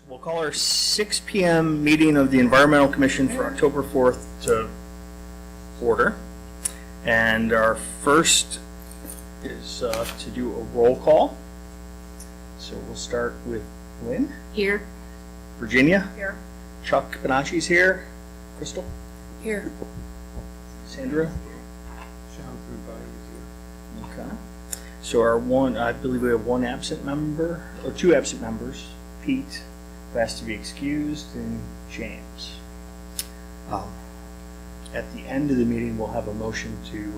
We'll call our 6 p.m. meeting of the Environmental Commission for October 4th to order. And our first is to do a roll call. So we'll start with Lynn. Here. Virginia. Here. Chuck Bonacci's here. Crystal. Here. Sandra. Okay. So our one, I believe we have one absent member, or two absent members. Pete, who has to be excused, and James. At the end of the meeting, we'll have a motion to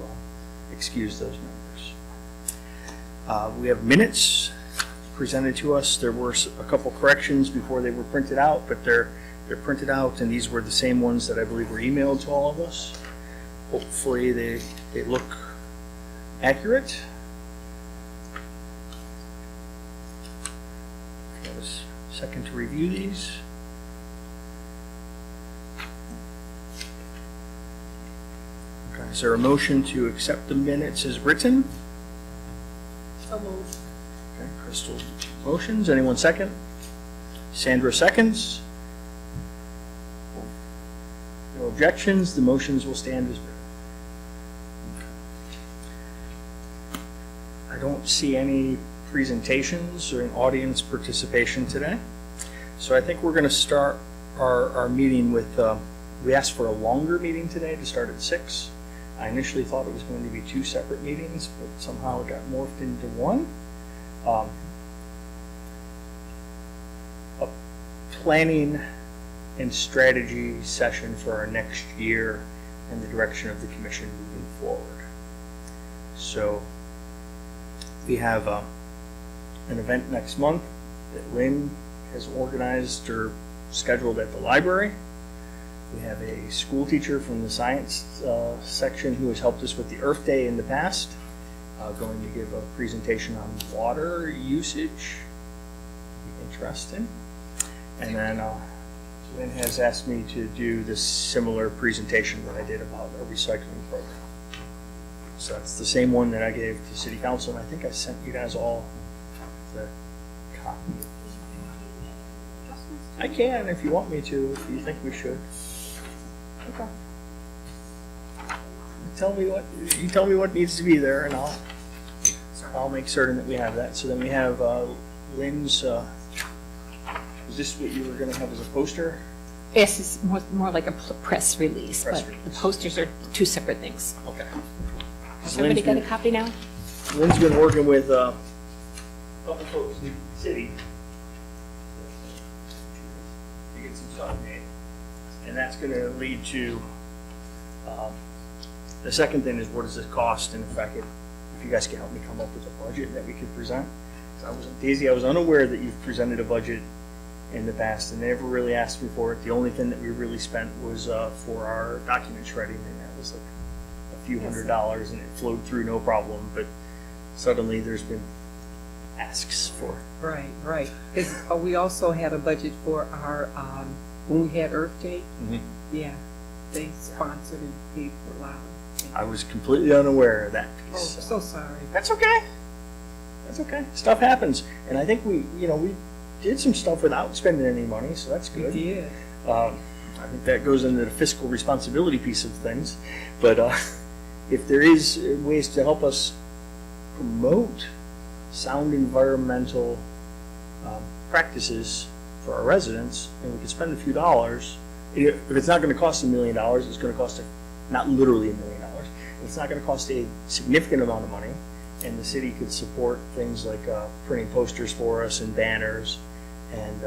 excuse those members. We have minutes presented to us. There were a couple corrections before they were printed out, but they're printed out, and these were the same ones that I believe were emailed to all of us. Hopefully they look accurate. Give us a second to review these. Okay, is there a motion to accept the minutes as written? So moved. Okay, Crystal motions. Anyone second? Sandra seconds. No objections. The motions will stand as written. I don't see any presentations or an audience participation today. So I think we're going to start our meeting with, we asked for a longer meeting today to start at 6. I initially thought it was going to be 2 separate meetings, but somehow it got morphed into one. A planning and strategy session for our next year and the direction of the commission moving forward. So we have an event next month that Lynn has organized or scheduled at the library. We have a school teacher from the science section who has helped us with the Earth Day in the past, going to give a presentation on water usage. Interesting. And then Lynn has asked me to do this similar presentation that I did about a recycling program. So that's the same one that I gave to City Council, and I think I sent you guys all the copy. I can if you want me to, if you think we should. Okay. You tell me what needs to be there, and I'll make certain that we have that. So then we have Lynn's. Is this what you were going to have as a poster? Yes, it's more like a press release, but the posters are 2 separate things. Okay. Has everybody got a copy now? Lynn's been working with a couple folks in the city to get some stuff made. And that's going to lead to the second thing is what does it cost, and if you guys can help me come up with a budget that we could present. Daisy, I was unaware that you've presented a budget in the past, and they never really asked me for it. The only thing that we really spent was for our document shredding, and that was like a few $100s, and it flowed through no problem. But suddenly there's been asks for. Right. We also had a budget for our when we had Earth Day. Mm-hmm. Yeah, they sponsored and paid for a lot. I was completely unaware of that piece. Oh, so sorry. That's okay. That's okay. Stuff happens, and I think we did some stuff without spending any money, so that's good. We did. I think that goes into the fiscal responsibility piece of things. But if there is ways to help us promote sound environmental practices for our residents, and we could spend a few dollars, if it's not going to cost $1 million, it's going to cost not literally $1 million. It's not going to cost a significant amount of money, and the city could support things like printing posters for us and banners, and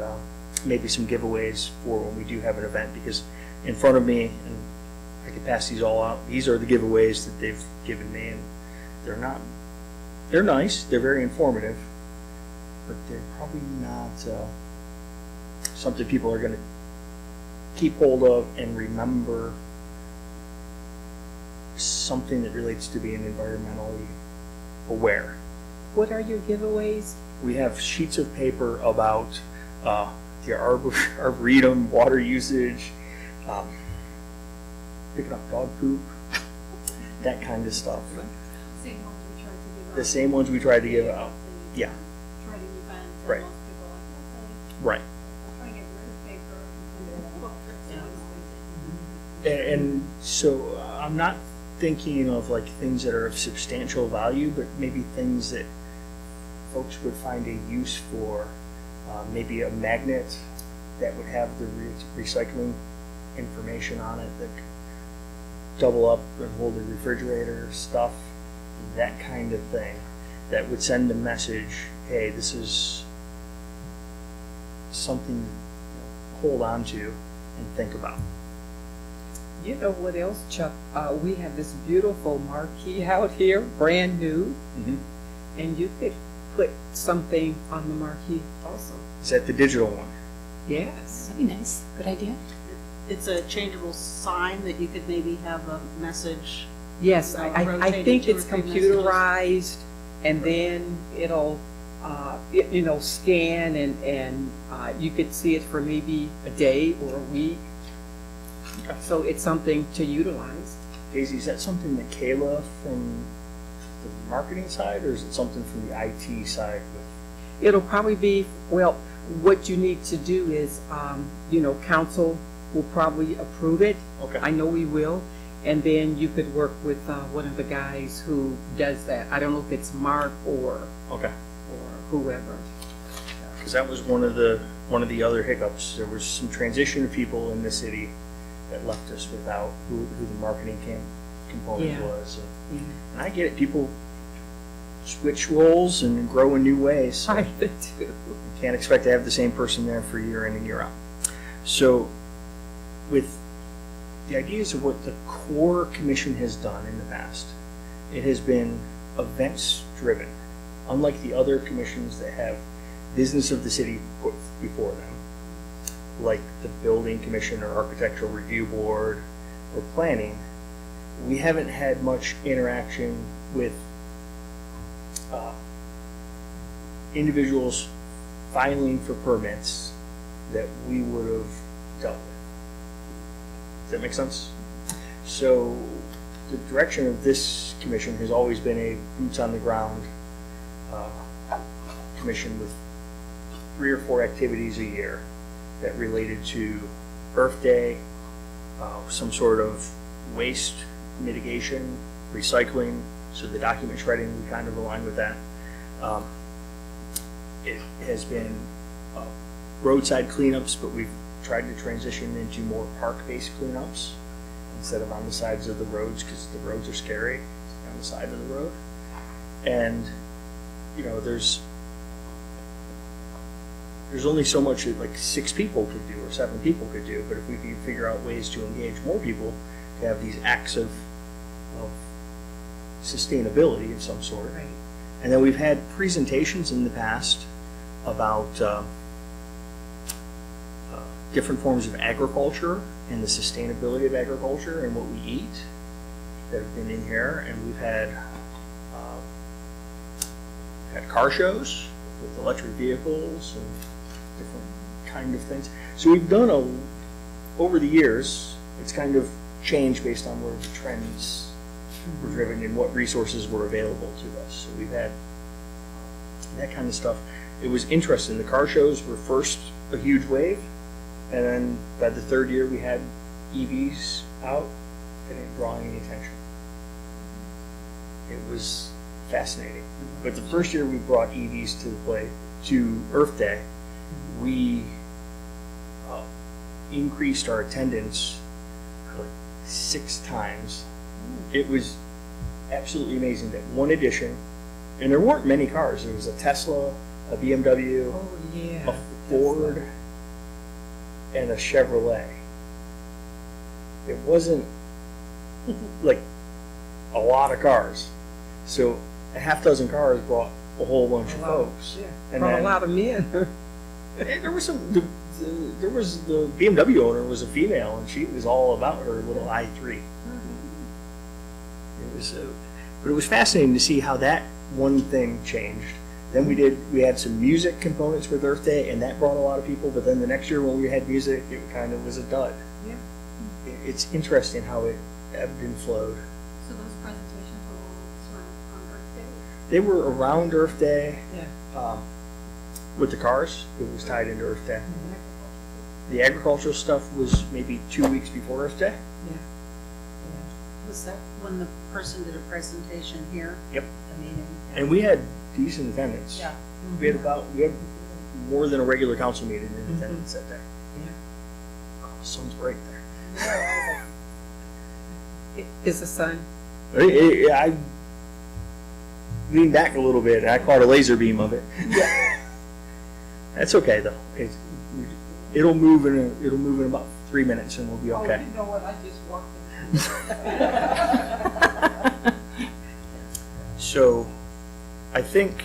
maybe some giveaways for when we do have an event. Because in front of me, and I could pass these all out, these are the giveaways that they've given me, and they're nice, they're very informative, but they're probably not something people are going to keep hold of and remember, something that relates to being environmentally aware. What are your giveaways? We have sheets of paper about the arboretum, water usage, picking up dog poop, that kind of stuff. The same ones we tried to give out. Yeah. Right. Right. And so I'm not thinking of like things that are of substantial value, but maybe things that folks would find a use for. Maybe a magnet that would have the recycling information on it that could double up and hold a refrigerator stuff, that kind of thing, that would send a message, hey, this is something to hold on to and think about. You know what else, Chuck? We have this beautiful marquee out here, brand new, and you could put something on the marquee also. Is that the digital one? Yes. That'd be nice. Good idea. It's a changeable sign that you could maybe have a message. Yes, I Rotated think 2 or it's 3 messages. computerized, and then it'll, scan, and you could see it for maybe a day or a week. Okay. So it's something to utilize. Daisy, is that something that Kayla from the marketing side, or is it something from the IT side? It'll probably be, well, what you need to do is, council will probably approve it. Okay. I know we will. And then you could work with one of the guys who does that. I don't know if it's Mark or Okay. whoever. Because that was one of the other hiccups. There was some transition of people in the city that left us without who the marketing component Yeah. was. Yeah. And I get it. People switch roles and grow in new ways. So I do. you can't expect to have the same person there for year in and year out. So with the ideas of what the core commission has done in the past, it has been events driven, unlike the other commissions that have business of the city put before them, like the building commission or architectural review board or planning. We haven't had much interaction with individuals filing for permits that we would have dealt with. Does that make sense? So the direction of this commission has always been a boots on the ground commission with 3 or 4 activities a year that related to Earth Day, some sort of waste mitigation, recycling, so the document shredding, we kind of align with that. It has been roadside cleanups, but we've tried to transition into more park-based cleanups instead of on the sides of the roads, because the roads are scary on the side of the road. And there's only so much that like 6 people could do or 7 people could do, but if we could figure out ways to engage more people to have these acts of sustainability of some sort. Right. And then we've had presentations in the past about different forms of agriculture and the sustainability of agriculture and what we eat that have been in here. And we've had car shows with electric vehicles and different kind of things. So we've done over the years, it's kind of changed based on where the trends were driven and what resources were available to us. So we've had that kind of stuff. It was interesting. The car shows were first a huge wave, and then by the 3rd year we had EVs out. They didn't draw any attention. It was fascinating. But the first year we brought EVs to Earth Day, we increased our attendance like 6 times. It was absolutely amazing that one edition, and there weren't many cars. There was a Tesla, a BMW, Oh, yeah. a Ford, and a Chevrolet. It wasn't like a lot of cars. So a half dozen cars brought a whole bunch of folks. Yeah. And Brought then- a lot of men. And there was the BMW owner was a female, and she was all about her little i3. It was, but it was fascinating to see how that one thing changed. Then we had some music components with Earth Day, and that brought a lot of people. But then the next year when we had music, it kind of was a dud. Yeah. It's interesting how it ebbed and flowed. So those presentations were all sort of on Earth Day? They were around Earth Day. Yeah. With the cars, it was tied into Earth Day. The agricultural stuff was maybe 2 weeks before Earth Day. Yeah. Was that when the person did a presentation here? Yep. I mean, And we had decent attendance. yeah. We had more than a regular council meeting in attendance that day. Yeah. Oh, the sun's bright there. Is the sun? I leaned back a little bit and I caught a laser beam of it. That's okay though. It'll move in about 3 minutes and we'll be okay. Oh, you know what? I just walked in. So, I think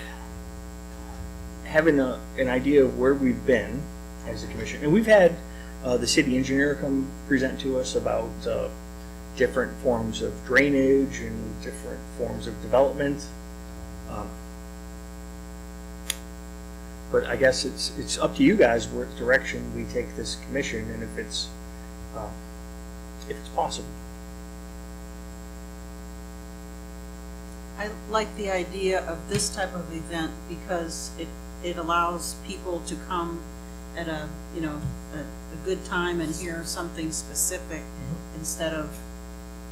having an idea of where we've been as a commission, and we've had the city engineer come present to us about different forms of drainage and different forms of development. But I guess it's up to you guys what direction we take this commission and if it's possible. I like the idea of this type of event because it allows people to come at a good time and hear something specific instead of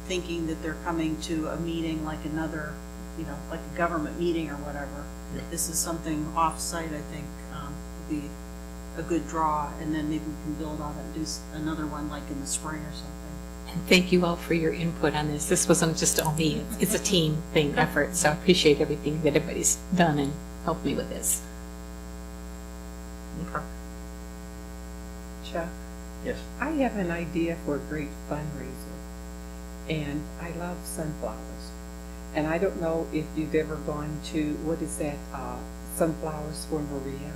thinking that they're coming to a meeting like another, like a government meeting or whatever. Yeah. This is something off-site, I think, would be a good draw, and then maybe we can build on it and do another one like in the spring or something. And thank you all for your input on this. This wasn't just all me. It's a team thing effort, so I appreciate everything that everybody's done and helped me with this. Okay. Chuck, Yes. I have an idea for a great fundraiser, and I love sunflowers. And I don't know if you've ever gone to, what is that, Sunflowers for Maria?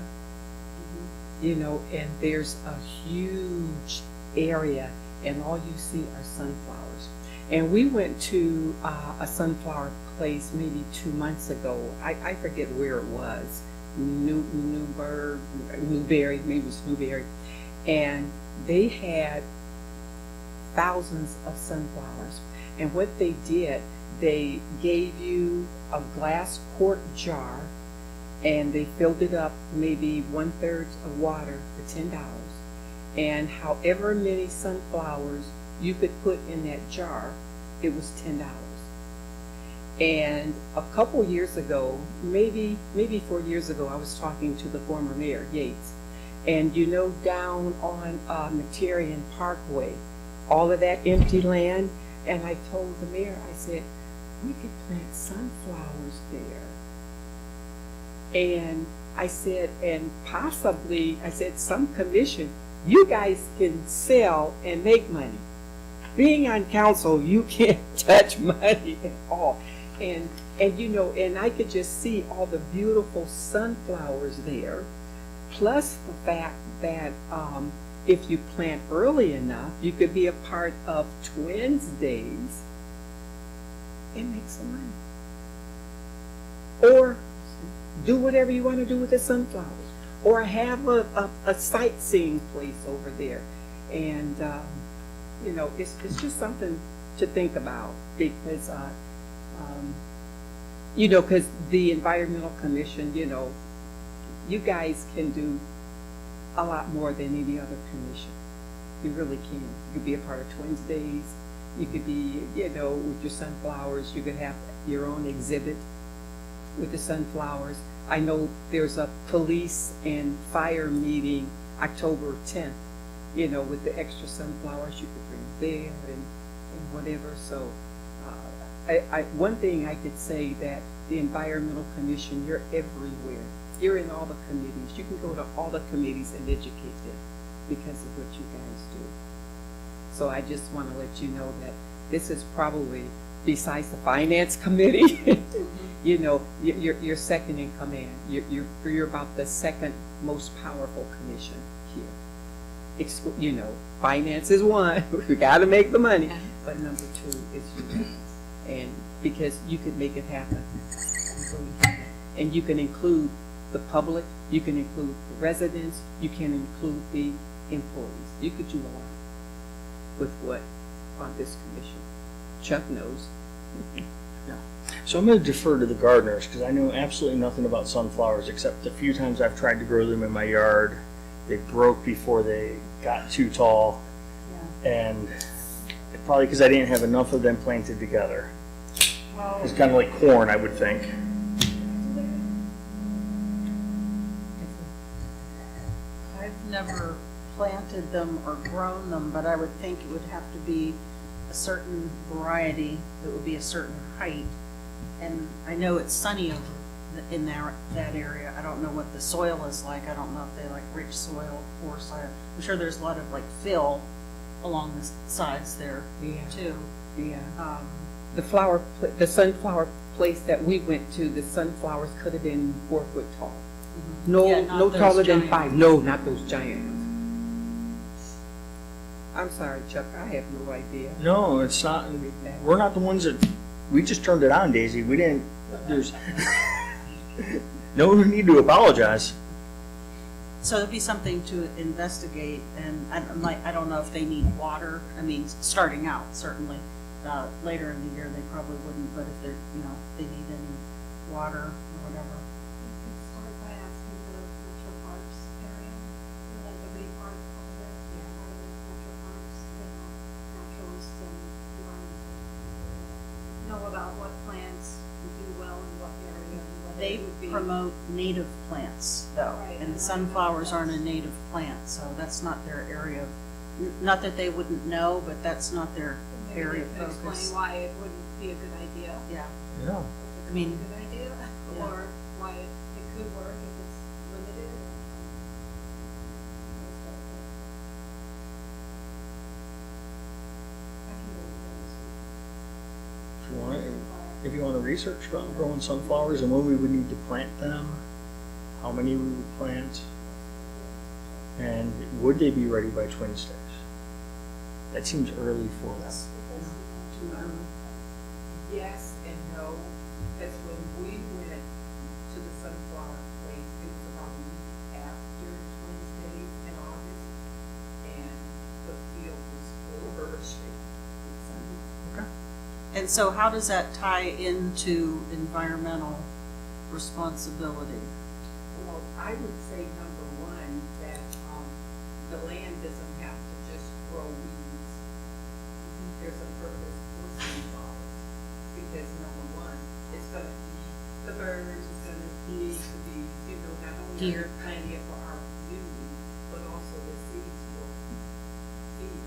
And there's a huge area, and all you see are sunflowers. And we went to a sunflower place maybe 2 months ago. I forget where it was. Newberry, maybe it was Newberry. And they had thousands of sunflowers. And what they did, they gave you a glass quart jar and they filled it up maybe 1/3 of water for $10. And however many sunflowers you could put in that jar, it was $10. And a couple years ago, maybe 4 years ago, I was talking to the former mayor, Yates. And down on Materian Parkway, all of that empty land, and I told the mayor, I said, we could plant sunflowers there. And I said, and possibly, I said, some commission, you guys can sell and make money. Being on council, you can't touch money at all. And I could just see all the beautiful sunflowers there, plus the fact that if you plant early enough, you could be a part of Twins Days and make some money. Or do whatever you want to do with the sunflowers. Or have a sightseeing place over there. And, it's just something to think about because, because the Environmental Commission, you guys can do a lot more than any other commission. You really can. You could be a part of Twins Days. You could be, with your sunflowers. You could have your own exhibit with the sunflowers. I know there's a police and fire meeting October 10th, with the extra sunflowers you could bring there and whatever. So one thing I could say that the Environmental Commission, you're everywhere. You're in all the committees. You can go to all the committees and educate them because of what you guys do. So I just want to let you know that this is probably, besides the Finance Committee, you're second in command. You're about the second most powerful commission here. Finance is one. We got to make the money. But number 2 is you guys. And because you could make it happen. And you can include the public, you can include the residents, you can include the employees. You could do a lot with what on this commission. Chuck knows. So I'm going to defer to the gardeners because I know absolutely nothing about sunflowers except the few times I've tried to grow them in my yard They broke before they got too tall, and probably because I didn't have enough of them planted together. Well, It's kind of like corn, I would think. I've never planted them or grown them, but I would think it would have to be a certain variety that would be a certain height. And I know it's sunny over in that area. I don't know what the soil is like. I don't know if they like rich soil, poor soil. I'm sure there's a lot of like fill along the sides there Yeah. too. Yeah. Um, The sunflower place that we went to, the sunflowers could have been 4 foot tall. No, Yeah, not no those taller than giant 5. No, not those giant ones. I'm sorry, Chuck, I have no idea. No, it's not. We're not the ones that. We just turned it on, Daisy. We didn't. There's no need to apologize. So it'd be something to investigate, and I don't know if they need water. I mean, starting out, certainly. Later in the year, they probably wouldn't, but if they're, they need any water or whatever. You could start by asking the Metro Parks area, like a big park over there, part of the Metro Parks, naturalists and environmentalists know about what plants would do well in what area and whether They it would be. promote native plants, though, Right, and the and sunflowers aren't a native plant, so that's not their area of, not that they wouldn't know, but that's not their Maybe area they of could focus. explain why it wouldn't be a good idea. Yeah, Yeah. I mean, A good idea, Yeah. or why it could work if it's limited. I can go with If you want to research about growing sunflowers and when we would need to plant them, how many we would plant, and would they be ready by Twinsburg? That seems early for them. Yes and no, because when we went to the sunflower place, it was about a week after Wednesdays in August, and the field was flourishing. and so how does that tie into environmental responsibility? Well, I would say number one, that, the land doesn't have to just grow weeds. There's a purpose for sunflowers, because number one, it's gonna feed the birds, it's gonna feed the, not only are Deer. we planting it for our beauty, but also the seeds will feed.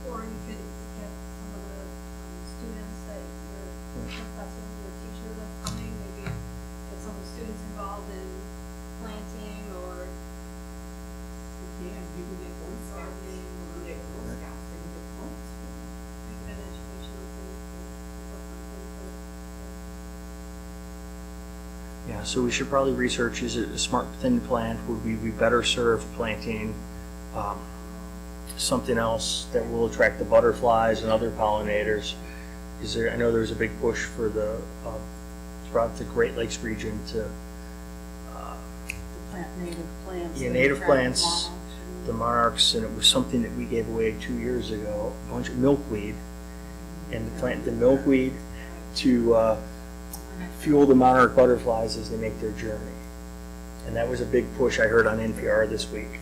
Or you could get some of the students that your professor, your teacher that's coming, maybe get some of the students involved in planting or Yeah, you can get Boy Scouts, gardening you can get Girl Scouts in the homes. make it an educational thing for something. Yeah, so we should probably research, is it a smart thing to plant? Would we be better served planting something else that will attract the butterflies and other pollinators? Is there, I know there's a big push for the, throughout the Great Lakes region to, Plant native plants. Yeah, that native attract plants. monarchs and- the monarchs, and it was something that we gave away 2 years ago, a bunch of milkweed, and to plant the milkweed to fuel the monarch butterflies as they make their journey. And that was a big push I heard on NPR this week.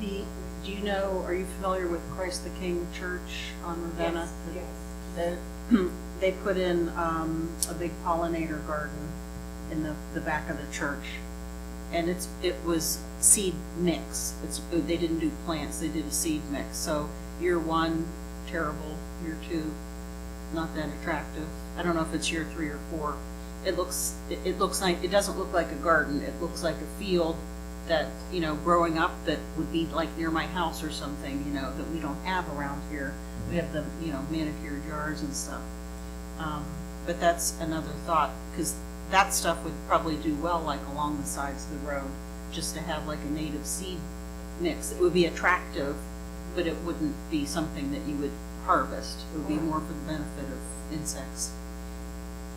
Do you know, are you familiar with Christ the King Church on Ravenna? Yes. They put in a big pollinator garden in the back of the church. And it was seed mix. They didn't do plants, they did a seed mix. So year 1, terrible. Year 2, not that attractive. I don't know if it's year 3 or 4. It looks like, it doesn't look like a garden. It looks like a field that, growing up that would be like near my house or something, that we don't have around here. We have the, manicured yards and stuff. But that's another thought, because that stuff would probably do well like along the sides of the road, just to have like a native seed mix. It would be attractive, but it wouldn't be something that you would harvest. It would be more for the benefit of insects.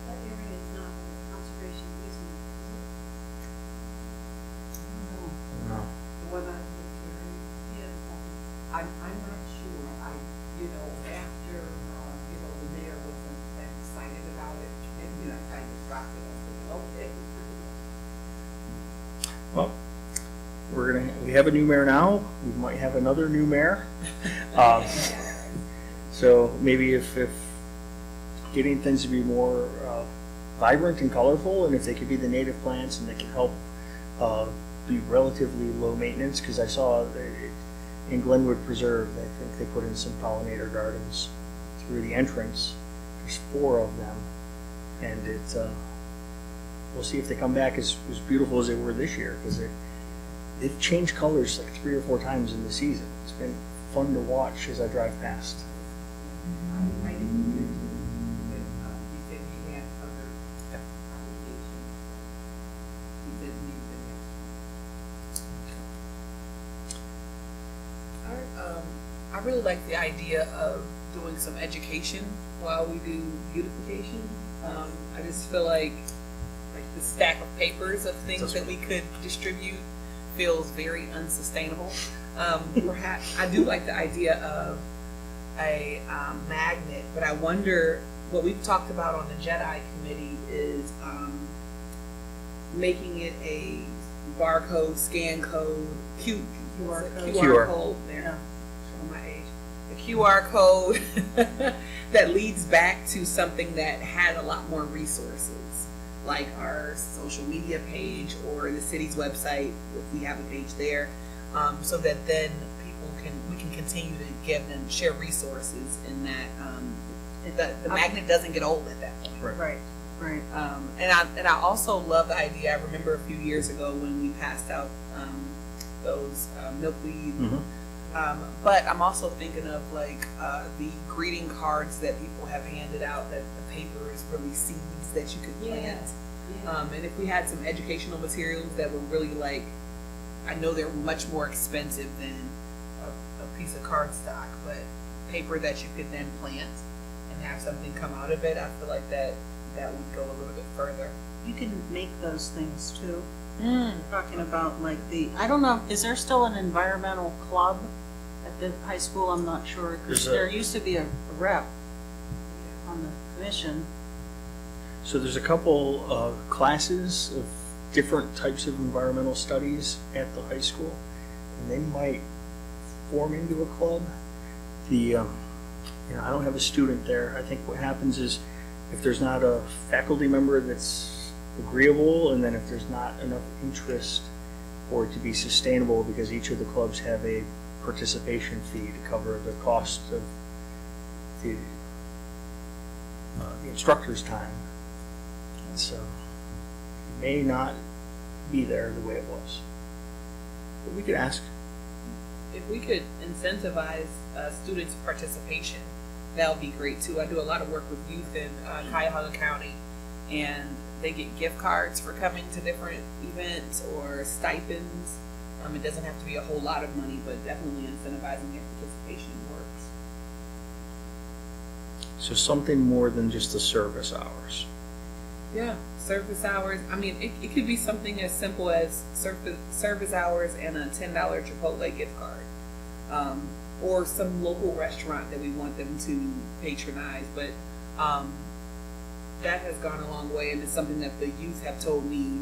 That area is not a conservation easement, No. The one I'm hearing, is it? Yeah. I'm not sure, after, the mayor wasn't that excited about it, and, I kind of dropped it, I said, okay. Well, we have a new mayor now. We might have another new mayor. Um, so maybe if getting things to be more vibrant and colorful, and if they could be the native plants and they could help be relatively low maintenance, because I saw in Glenwood Preserve, I think they put in some pollinator gardens through the entrance. There's 4 of them, and it's we'll see if they come back as beautiful as they were this year, because they've changed colors like 3 or 4 times in the season. It's been fun to watch as I drive past. I didn't hear you, but he said he had other obligations. He said maybe the next one. I really like the idea of doing some education while we do beautification. I just feel like the stack of papers of things that we could distribute feels very unsustainable. Perhaps I do like the idea of a magnet, but I wonder what we've talked about on the Jedi committee is making it a barcode, scan code, QR code. There, showing my age. The QR code that leads back to something that had a lot more resources, like our social media page or the city's website, if we have a page there, so that then we can continue to give and share resources in that the magnet doesn't get old at that point. Right. And I also love the idea. I remember a few years ago when we passed out those milkweed. But I'm also thinking of like the greeting cards that people have handed out, that the paper is really seeds that you could plant. And if we had some educational materials that were really like, I know they're much more expensive than a piece of cardstock, but paper that you could then plant and have something come out of it, I feel like that would go a little bit further. You can make those things too. Talking about like I don't know, is there still an environmental club at the high school? I'm not sure, because there used to be a rep on the commission. So there's a couple classes of different types of environmental studies at the high school, and they might form into a club. I don't have a student there. I think what happens is if there's not a faculty member that's agreeable, and then if there's not enough interest for it to be sustainable, because each of the clubs have a participation fee to cover the cost of the instructor's time. And so it may not be there the way it was. But we could ask. If we could incentivize students' participation, that would be great too. I do a lot of work with youth in Cuyahoga County, and they get gift cards for coming to different events or stipends. It doesn't have to be a whole lot of money, but definitely incentivizing their participation works. So something more than just the service hours. Yeah, service hours. I mean, it could be something as simple as service hours and a $10 Chipotle gift card, or some local restaurant that we want them to patronize. But that has gone a long way, and it's something that the youth have told me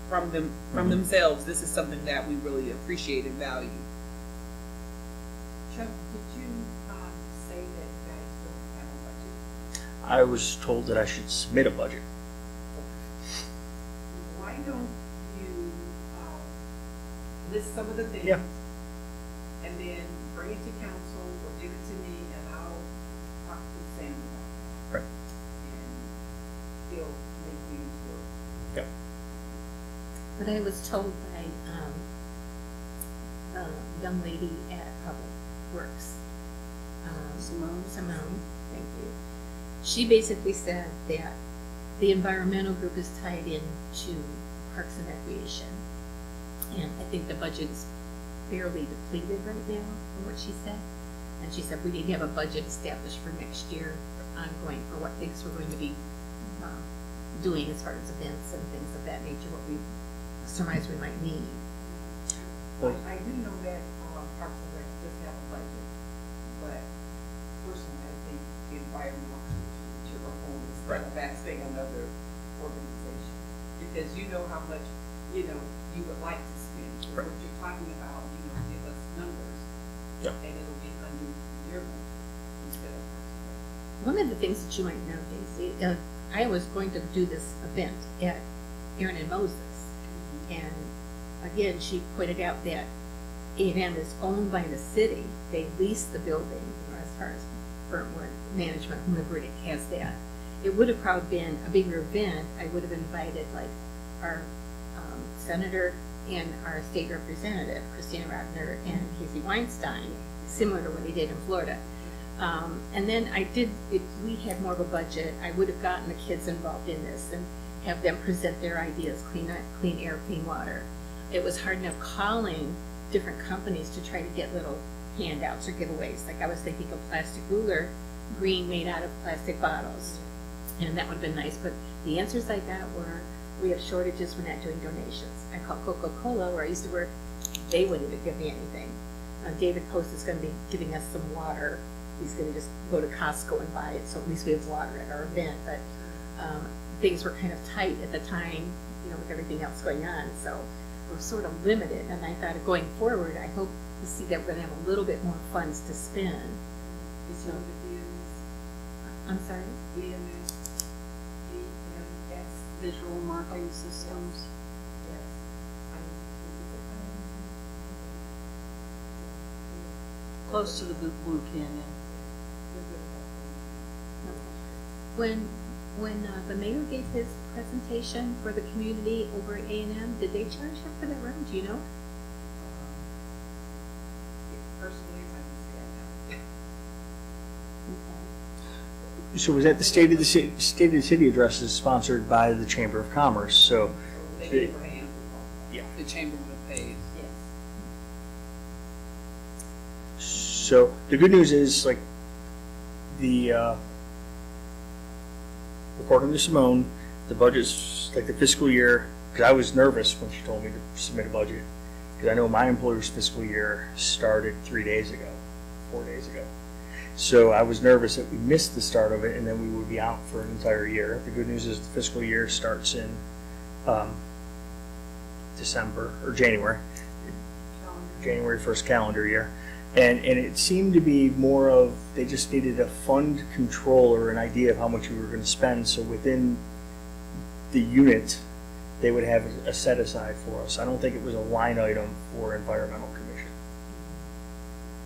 from themselves. This is something that we really appreciate and value. Chuck, did you say that you guys don't have a budget? I was told that I should submit a budget. Why don't you list some of the things, Yeah. and then bring it to council or give it to me, and I'll talk to Sam about it. Right. And he'll make things work. Yep. But I was told by a young lady at Public Works, Simone, thank you. She basically said that the environmental group is tied into Parks and Recreation. And I think the budget is fairly depleted right now, from what she said. And she said we need to have a budget established for next year ongoing for what things we're going to be doing as far as events and things of that nature, what we surmise we might need. I do know that Parks and Rec does have a budget, but personally, I think the environmental commission should reform instead of asking another organization. Because you know how much, you you would like to spend. 'Cause Right. what you're talking about, give us numbers. Yeah. And it'll be under your budget instead of. One of the things that you might know, Daisy, I was going to do this event at Aaron and Moses. And again, she pointed out that A&M is owned by the city. They lease the building, as far as Burntwood management, whomever it has that. It would have probably been a bigger event. I would have invited like our senator and our state representative, Christina Rodner and Casey Weinstein, similar to what he did in Florida. And then if we had more of a budget, I would have gotten the kids involved in this and have them present their ideas, clean air, clean water. It was hard enough calling different companies to try to get little handouts or giveaways. Like I was thinking of plastic ruler, green made out of plastic bottles. And that would have been nice, but the answers I got were, we have shortages, we're not doing donations. I called Coca-Cola, where I used to work, they wouldn't even give me anything. David Post is going to be giving us some water. He's going to just go to Costco and buy it, so at least we have water at our event. But things were kind of tight at the time, with everything else going on, so we're sort of limited. And I thought of going forward, I hope to see that we're going to have a little bit more funds to spend. Is So, it the I'm sorry? VMS? Visual marking systems. Close to the Blue Canyon. When the mayor gave his presentation for the community over at A&M, did they charge him for that room? Do you know? Personally, I understand that. So was that the State of the City address is sponsored by the Chamber of Commerce, so. They didn't pay him. Yeah. The chamber would have paid. So the good news is, like, according to Simone, the budget's like the fiscal year, because I was nervous when she told me to submit a budget, because I know my employer's fiscal year started 4 days ago. So I was nervous that we missed the start of it and then we would be out for an entire year. The good news is the fiscal year starts in December or January 1st calendar year. And it seemed to be more of, they just needed a fund control or an idea of how much we were going to spend. So within the unit, they would have a set aside for us. I don't think it was a line item for environmental commission.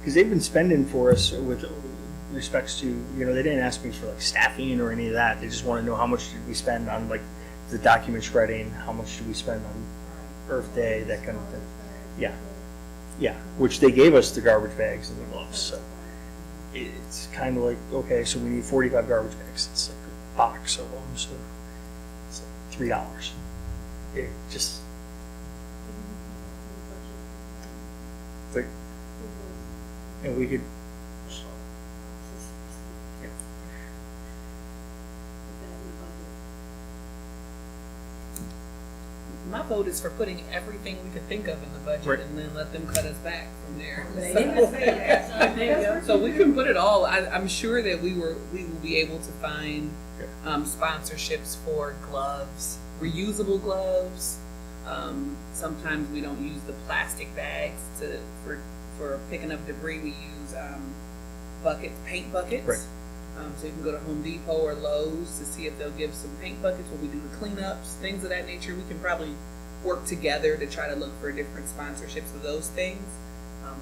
Because they've been spending for us with respects to, they didn't ask me for like staffing or any of that. They just want to know how much did we spend on like the document shredding, how much did we spend on Earth Day, that kind of thing. Yeah, which they gave us the garbage bags and the gloves. So it's kind of like, okay, so we need 45 garbage bags. It's like a box of them, so it's like $3. It just, but, and we could, yeah. My vote is for putting everything we could think of in the budget Right. and then let them cut us back from there. They didn't say that. So we can put it all. I'm sure that we will be able to find sponsorships for gloves, reusable gloves. Sometimes we don't use the plastic bags for picking up debris. We use buckets, paint buckets. Right. So you can go to Home Depot or Lowe's to see if they'll give some paint buckets when we do the cleanups, things of that nature. We can probably work together to try to look for different sponsorships of those things.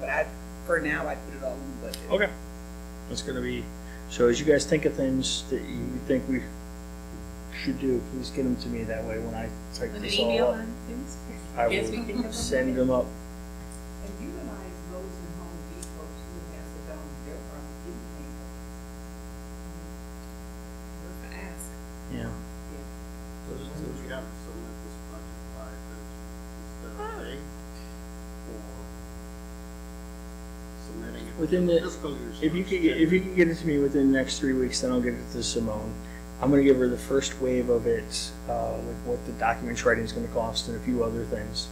But for now, I'd put it all in the budget. Okay. It's going to be, so as you guys think of things that you think we should do, please get them to me that way when I type With an this email all up. on things? I Yes, we can will have send them up. And utilize Lowe's and Home Depot too, has it on their front end. Worth a ask. Yeah. So we have to submit this budget by this, instead of paying or submitting it. Within the, fiscal year if you starts can get it to me within the next 3 weeks, then I'll get it to Simone. I'm going to give her the first wave of it, like what the document shredding is going to cost and a few other things.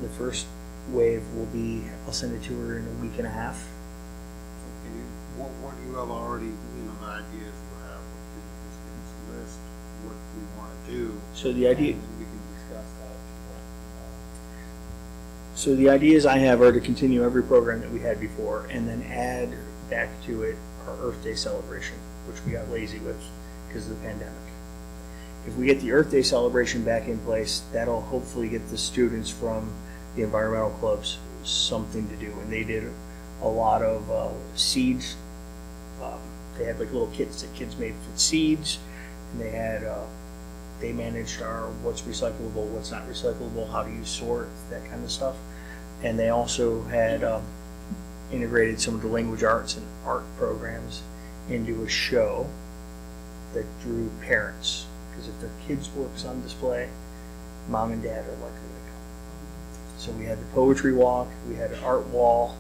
The first wave will be, I'll send it to her in a week and a half. So can you, what do you have already, the ideas you have, just give us a list, what we want to do. So the idea, And then we can discuss that. So the ideas I have are to continue every program that we had before and then add back to it our Earth Day celebration, which we got lazy with because of the pandemic. If we get the Earth Day celebration back in place, that'll hopefully get the students from the environmental clubs something to do. And they did a lot of seeds. They had like little kits that kids made for seeds, and they managed our what's recyclable, what's not recyclable, how do you sort, that kind of stuff. And they also had integrated some of the language arts and art programs into a show that drew parents. Because if their kids' work's on display, mom and dad are likely to come. So we had the poetry walk, we had an art wall,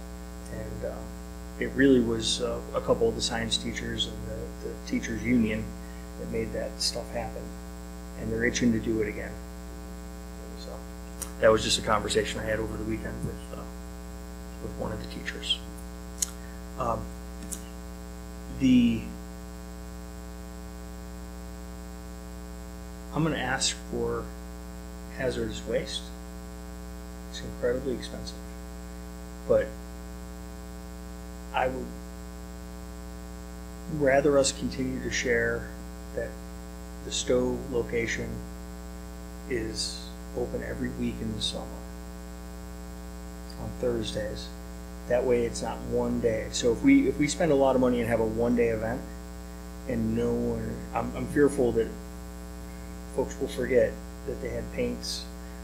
and it really was a couple of the science teachers and the teachers union that made that stuff happen. And they're itching to do it again. So that was just a conversation I had over the weekend with one of the teachers. I'm going to ask for hazardous waste. It's incredibly expensive, but I would rather us continue to share that the Stowe location is open every week in the summer on Thursdays. That way it's not one day. So if we spend a lot of money and have a one-day event and no one, I'm fearful that folks will forget that they had paints,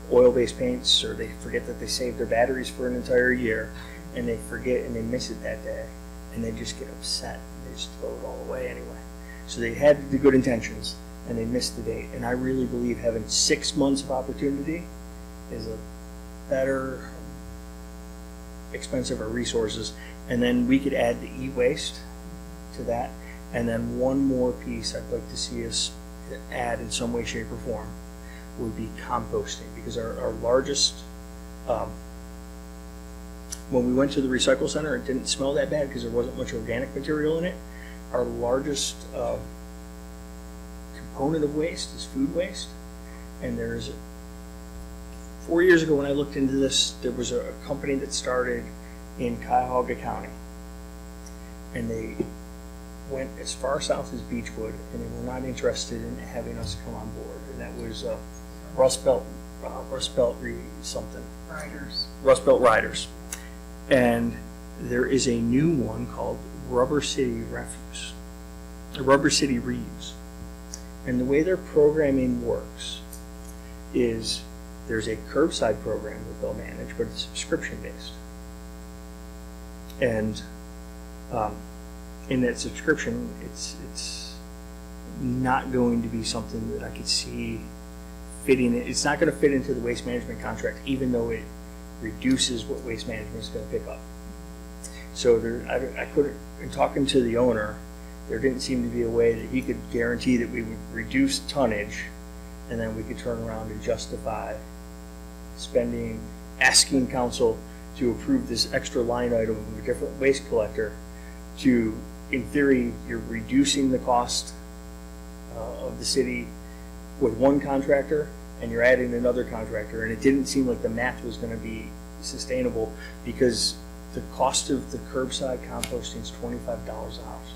oil-based paints, or they forget that they saved their batteries for an entire year, and they forget and they miss it that day, and they just get upset. They just throw it all away anyway. So they had the good intentions, and they missed the date. And I really believe having 6 months of opportunity is a better expense of our resources. And then we could add the e-waste to that. And then one more piece I'd like to see us add in some way, shape, or form would be composting. Because our largest, when we went to the recycle center, it didn't smell that bad because there wasn't much organic material in it. Our largest component of waste is food waste. And there's 4 years ago when I looked into this, there was a company that started in Cuyahoga County. And they went as far south as Beechwood, and they were not interested in having us come on board. And that was Rust Belt Riders. And there is a new one called Rubber City Reuse. And the way their programming works is there's a curbside program that they'll manage, but it's subscription based. And in that subscription, it's not going to be something that I could see fitting. It's not going to fit into the waste management contract, even though it reduces what waste management is going to pick up. So I couldn't, in talking to the owner, there didn't seem to be a way that he could guarantee that we would reduce tonnage, and then we could turn around and justify asking council to approve this extra line item of a different waste collector to, in theory, you're reducing the cost of the city with one contractor and you're adding another contractor, and it didn't seem like the math was going to be sustainable because the cost of the curbside composting is $25 a house.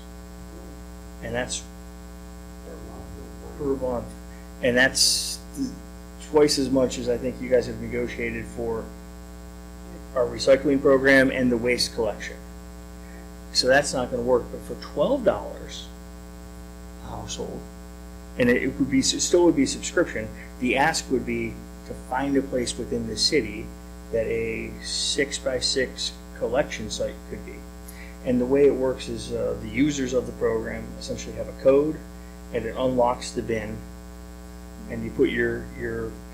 And that's per month. And that's twice as much as I think you guys have negotiated for our recycling program and the waste collection. So that's not going to work. But for $12 a household, and it would be still would be a subscription, the ask would be to find a place within the city that a 6x6 collection site could be. And the way it works is the users of the program essentially have a code, and it unlocks the bin, and you put your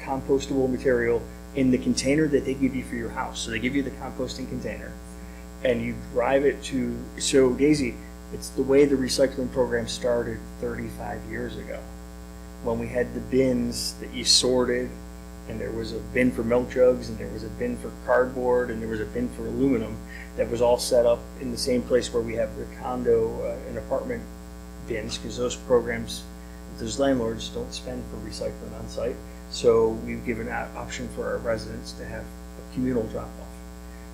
compostable material in the container that they give you for your house. So they give you the composting container, and you drive it to, so Daisy, it's the way the recycling program started 35 years ago, when we had the bins that you sorted, and there was a bin for milk jugs, and there was a bin for cardboard, and there was a bin for aluminum that was all set up in the same place where we have the condo and apartment bins, because those programs, those landlords don't spend for recycling on site. So we've given an option for our residents to have a communal drop-off.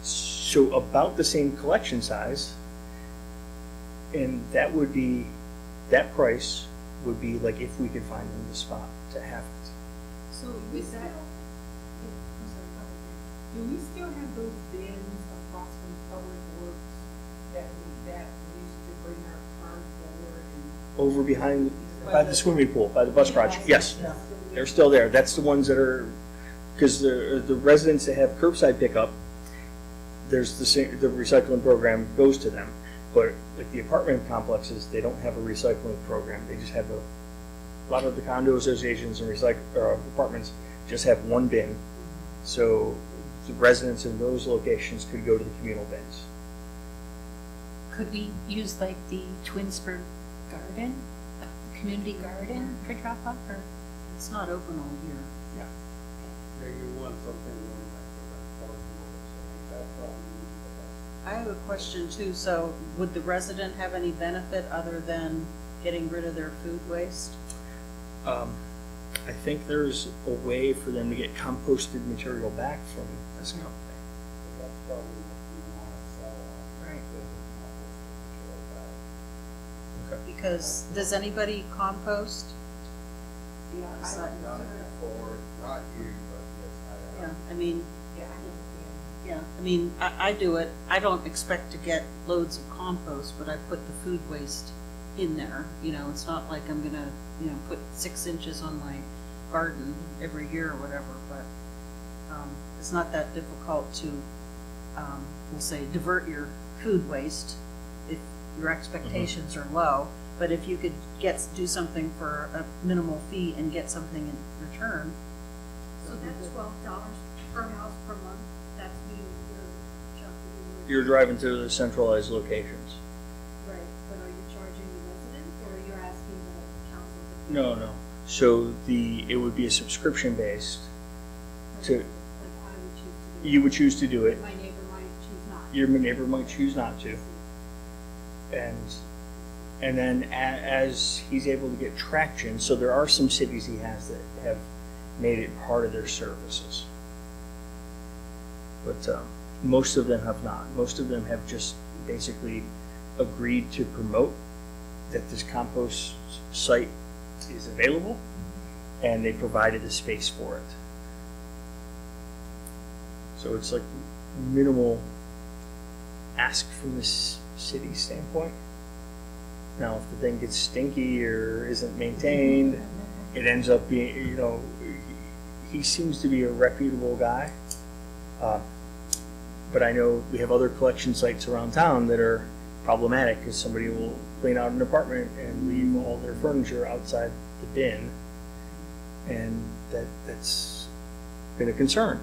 So about the same collection size, and that price would be like if we could find them the spot to have it. So is that, do we still have those bins across from Public Works that we used to bring our cars forward and? Over behind, by the swimming pool, by the bus garage, yes, they're still there. That's the ones that are, because the residents that have curbside pickup, there's the recycling program goes to them. But like the apartment complexes, they don't have a recycling program. They just have a lot of the condo associations and apartments just have one bin. So the residents in those locations could go to the communal bins. Could we use like the Twinsburg garden, community garden for drop off, or? It's not open all year. Yeah, you want something more like that, that probably would be I have a question too. So would the resident have any benefit other than getting rid of their food waste? I think there's a way for them to get composted material back from this company. the best. That's probably what we want to sell on. Right. Okay. Because does anybody compost? Yeah, Is I that- Done it before, not you, but yes, I have. Yeah, I mean, yeah, I understand. yeah, I mean, I do it. I don't expect to get loads of compost, but I put the food waste in there. You know, it's not like I'm gonna, put 6 inches on my garden every year or whatever, but, it's not that difficult to, we'll say, divert your food waste if your expectations are low. But if you could do something for a minimal fee and get something in return, So that's $12 per house per month, that's me, You're driving to the centralized locations. right, but are you charging the residents, or you're asking the council to? No, no. So it would be a subscription based. To Like I would choose to do it. you would choose to do it. My neighbor might choose not. Your neighbor might choose not to, and then as he's able to get traction, so there are some cities he has that have made it part of their services, but most of them have not. Most of them have just basically agreed to promote that this compost site is available, and they provided the space for it. So it's like minimal ask from the city standpoint. Now, if the thing gets stinky or isn't maintained, it ends up being, he seems to be a reputable guy. But I know we have other collection sites around town that are problematic because somebody will clean out an apartment and leave all their furniture outside the bin. And that's been a concern.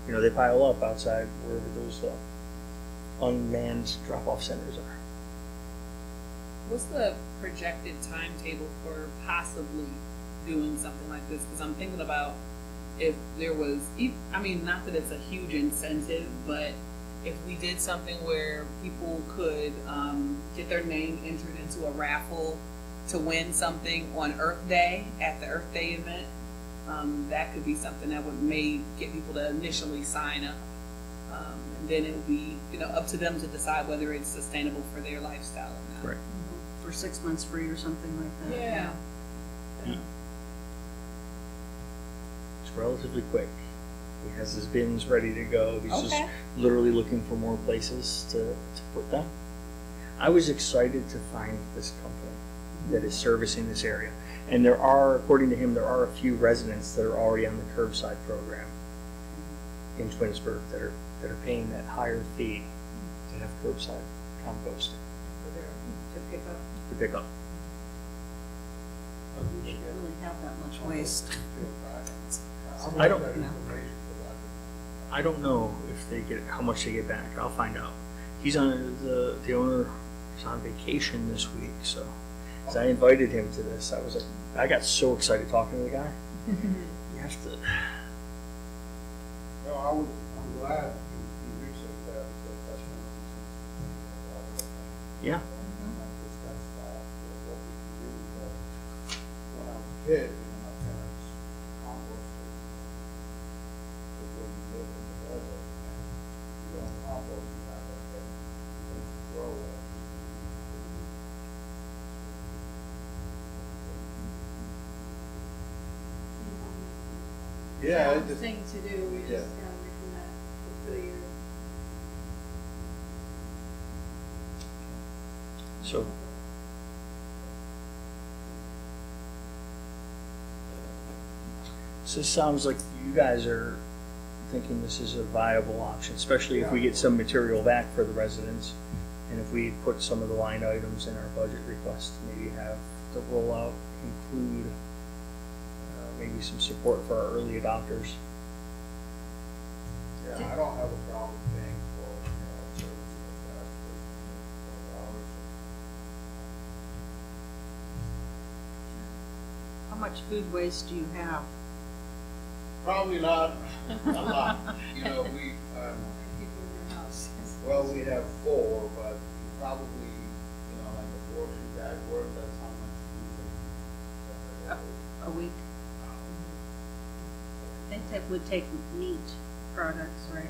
They pile up outside wherever those unmanned drop-off centers are. What's the projected timetable for possibly doing something like this? Because I'm thinking about if there was, not that it's a huge incentive, but if we did something where people could get their name entered into a raffle to win something on Earth Day at the Earth Day event, that could be something that may get people to initially sign up. And then it would be, up to them to decide whether it's sustainable for their lifestyle or not. Right. for 6 months free or something like that. Yeah. It's relatively quick. He has his bins ready to go. He's just Okay. literally looking for more places to put them. I was excited to find this company that is servicing this area. And there are, according to him, there are a few residents that are already on the curbside program in Twinsburg that are paying that higher fee to have curbside composting To pick up. to pick up. You shouldn't really have that much waste. I don't- No. I don't know if they get how much they get back. I'll find out. He's on the owner is on vacation this week, so as I invited him to this, I was like, I got so excited talking to the guy. You have to. No, I'm glad you researched that, because that's one of the things. Yeah. Discussed that, what we can do, but when I was a kid, my parents composted. Because when you live in the desert, Yeah, sound thing to do, we just yeah. gotta make from that for the year. So, this sounds like you guys are thinking this is a viable option, especially if we get some material back for the residents. And if we put some of the line items in our budget request, maybe have the rollout include maybe some support for our early adopters. Yeah, I don't have a problem paying for, services like that, for $12. How much food waste do you have? Probably not a lot. You know, we, People in your house. well, we have 4, but probably, like a grocery bag worth, that's how much food A week? They would take meat products, right?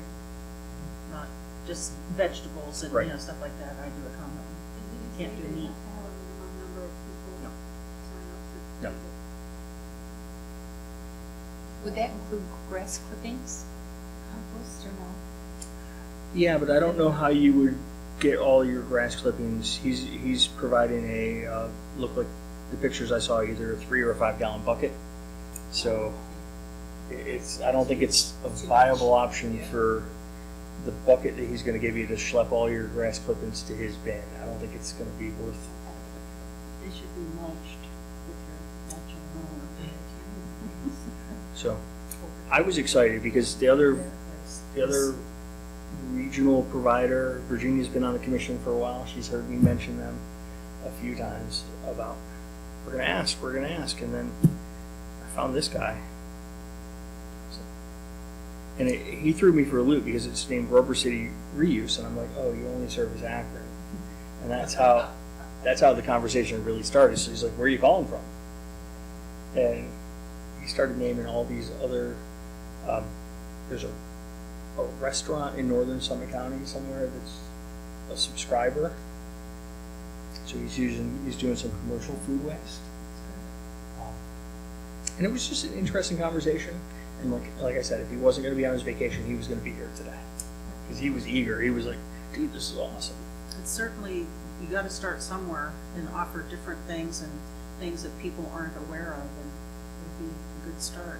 Not just vegetables and, Right. stuff like that. I do a combo. Did Can't you do say they meat. have to have a minimum number of people No. sign up to No. take it? Would that include grass clippings, compost, or no? Yeah, but I don't know how you would get all your grass clippings. He's providing a look like the pictures I saw, either a 3 or a 5 gallon bucket. So I don't think it's a viable option for the bucket that he's going to give you to schlep all your grass clippings to his bin. I don't think it's going to be worth. They should be mulched with your mulching roller. So I was excited because the other regional provider, Virginia's been on the commission for a while. She's heard me mention them a few times about we're going to ask, and then I found this guy. And he threw me for a loop because it's named Rubber City Reuse, and I'm like, oh, you only service Akron, and that's how the conversation really started. So he's like, where are you calling from? And he started naming all these other. There's a restaurant in northern Summit County somewhere that's a subscriber. So he's doing some commercial food waste, and it was just an interesting conversation. And like I said, if he wasn't going to be on his vacation, he was going to be here today because he was eager. He was like, dude, this is awesome. It's certainly, you got to start somewhere and offer different things and things that people aren't aware of, and it would be a good start.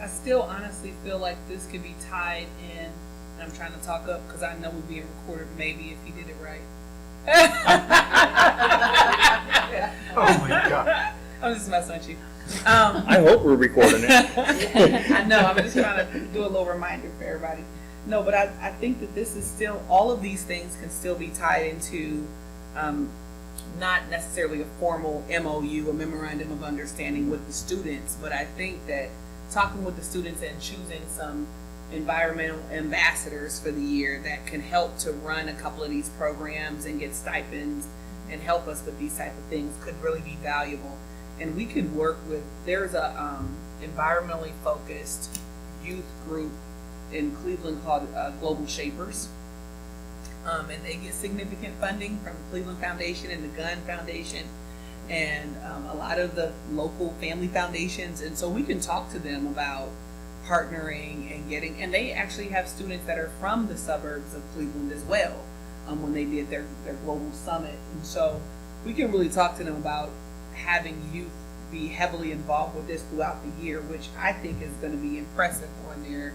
I still honestly feel like this could be tied in, and I'm trying to talk up because I know we're being recorded, maybe if he did it right. Oh my God. I'm just messing with you. I hope we're recording it. I know, I'm just trying to do a little reminder for everybody. No, but I think that this is still, all of these things can still be tied into not necessarily a formal MOU, a memorandum of understanding with the students, but I think that talking with the students and choosing some environmental ambassadors for the year that can help to run a couple of these programs and get stipends and help us with these type of things could really be valuable. And we could work with, there's a environmentally focused youth group in Cleveland called Global Shapers. And they get significant funding from the Cleveland Foundation and the Gunn Foundation and a lot of the local family foundations. And so we can talk to them about partnering and getting, and they actually have students that are from the suburbs of Cleveland as well when they did their global summit. And so we can really talk to them about having youth be heavily involved with this throughout the year, which I think is going to be impressive on their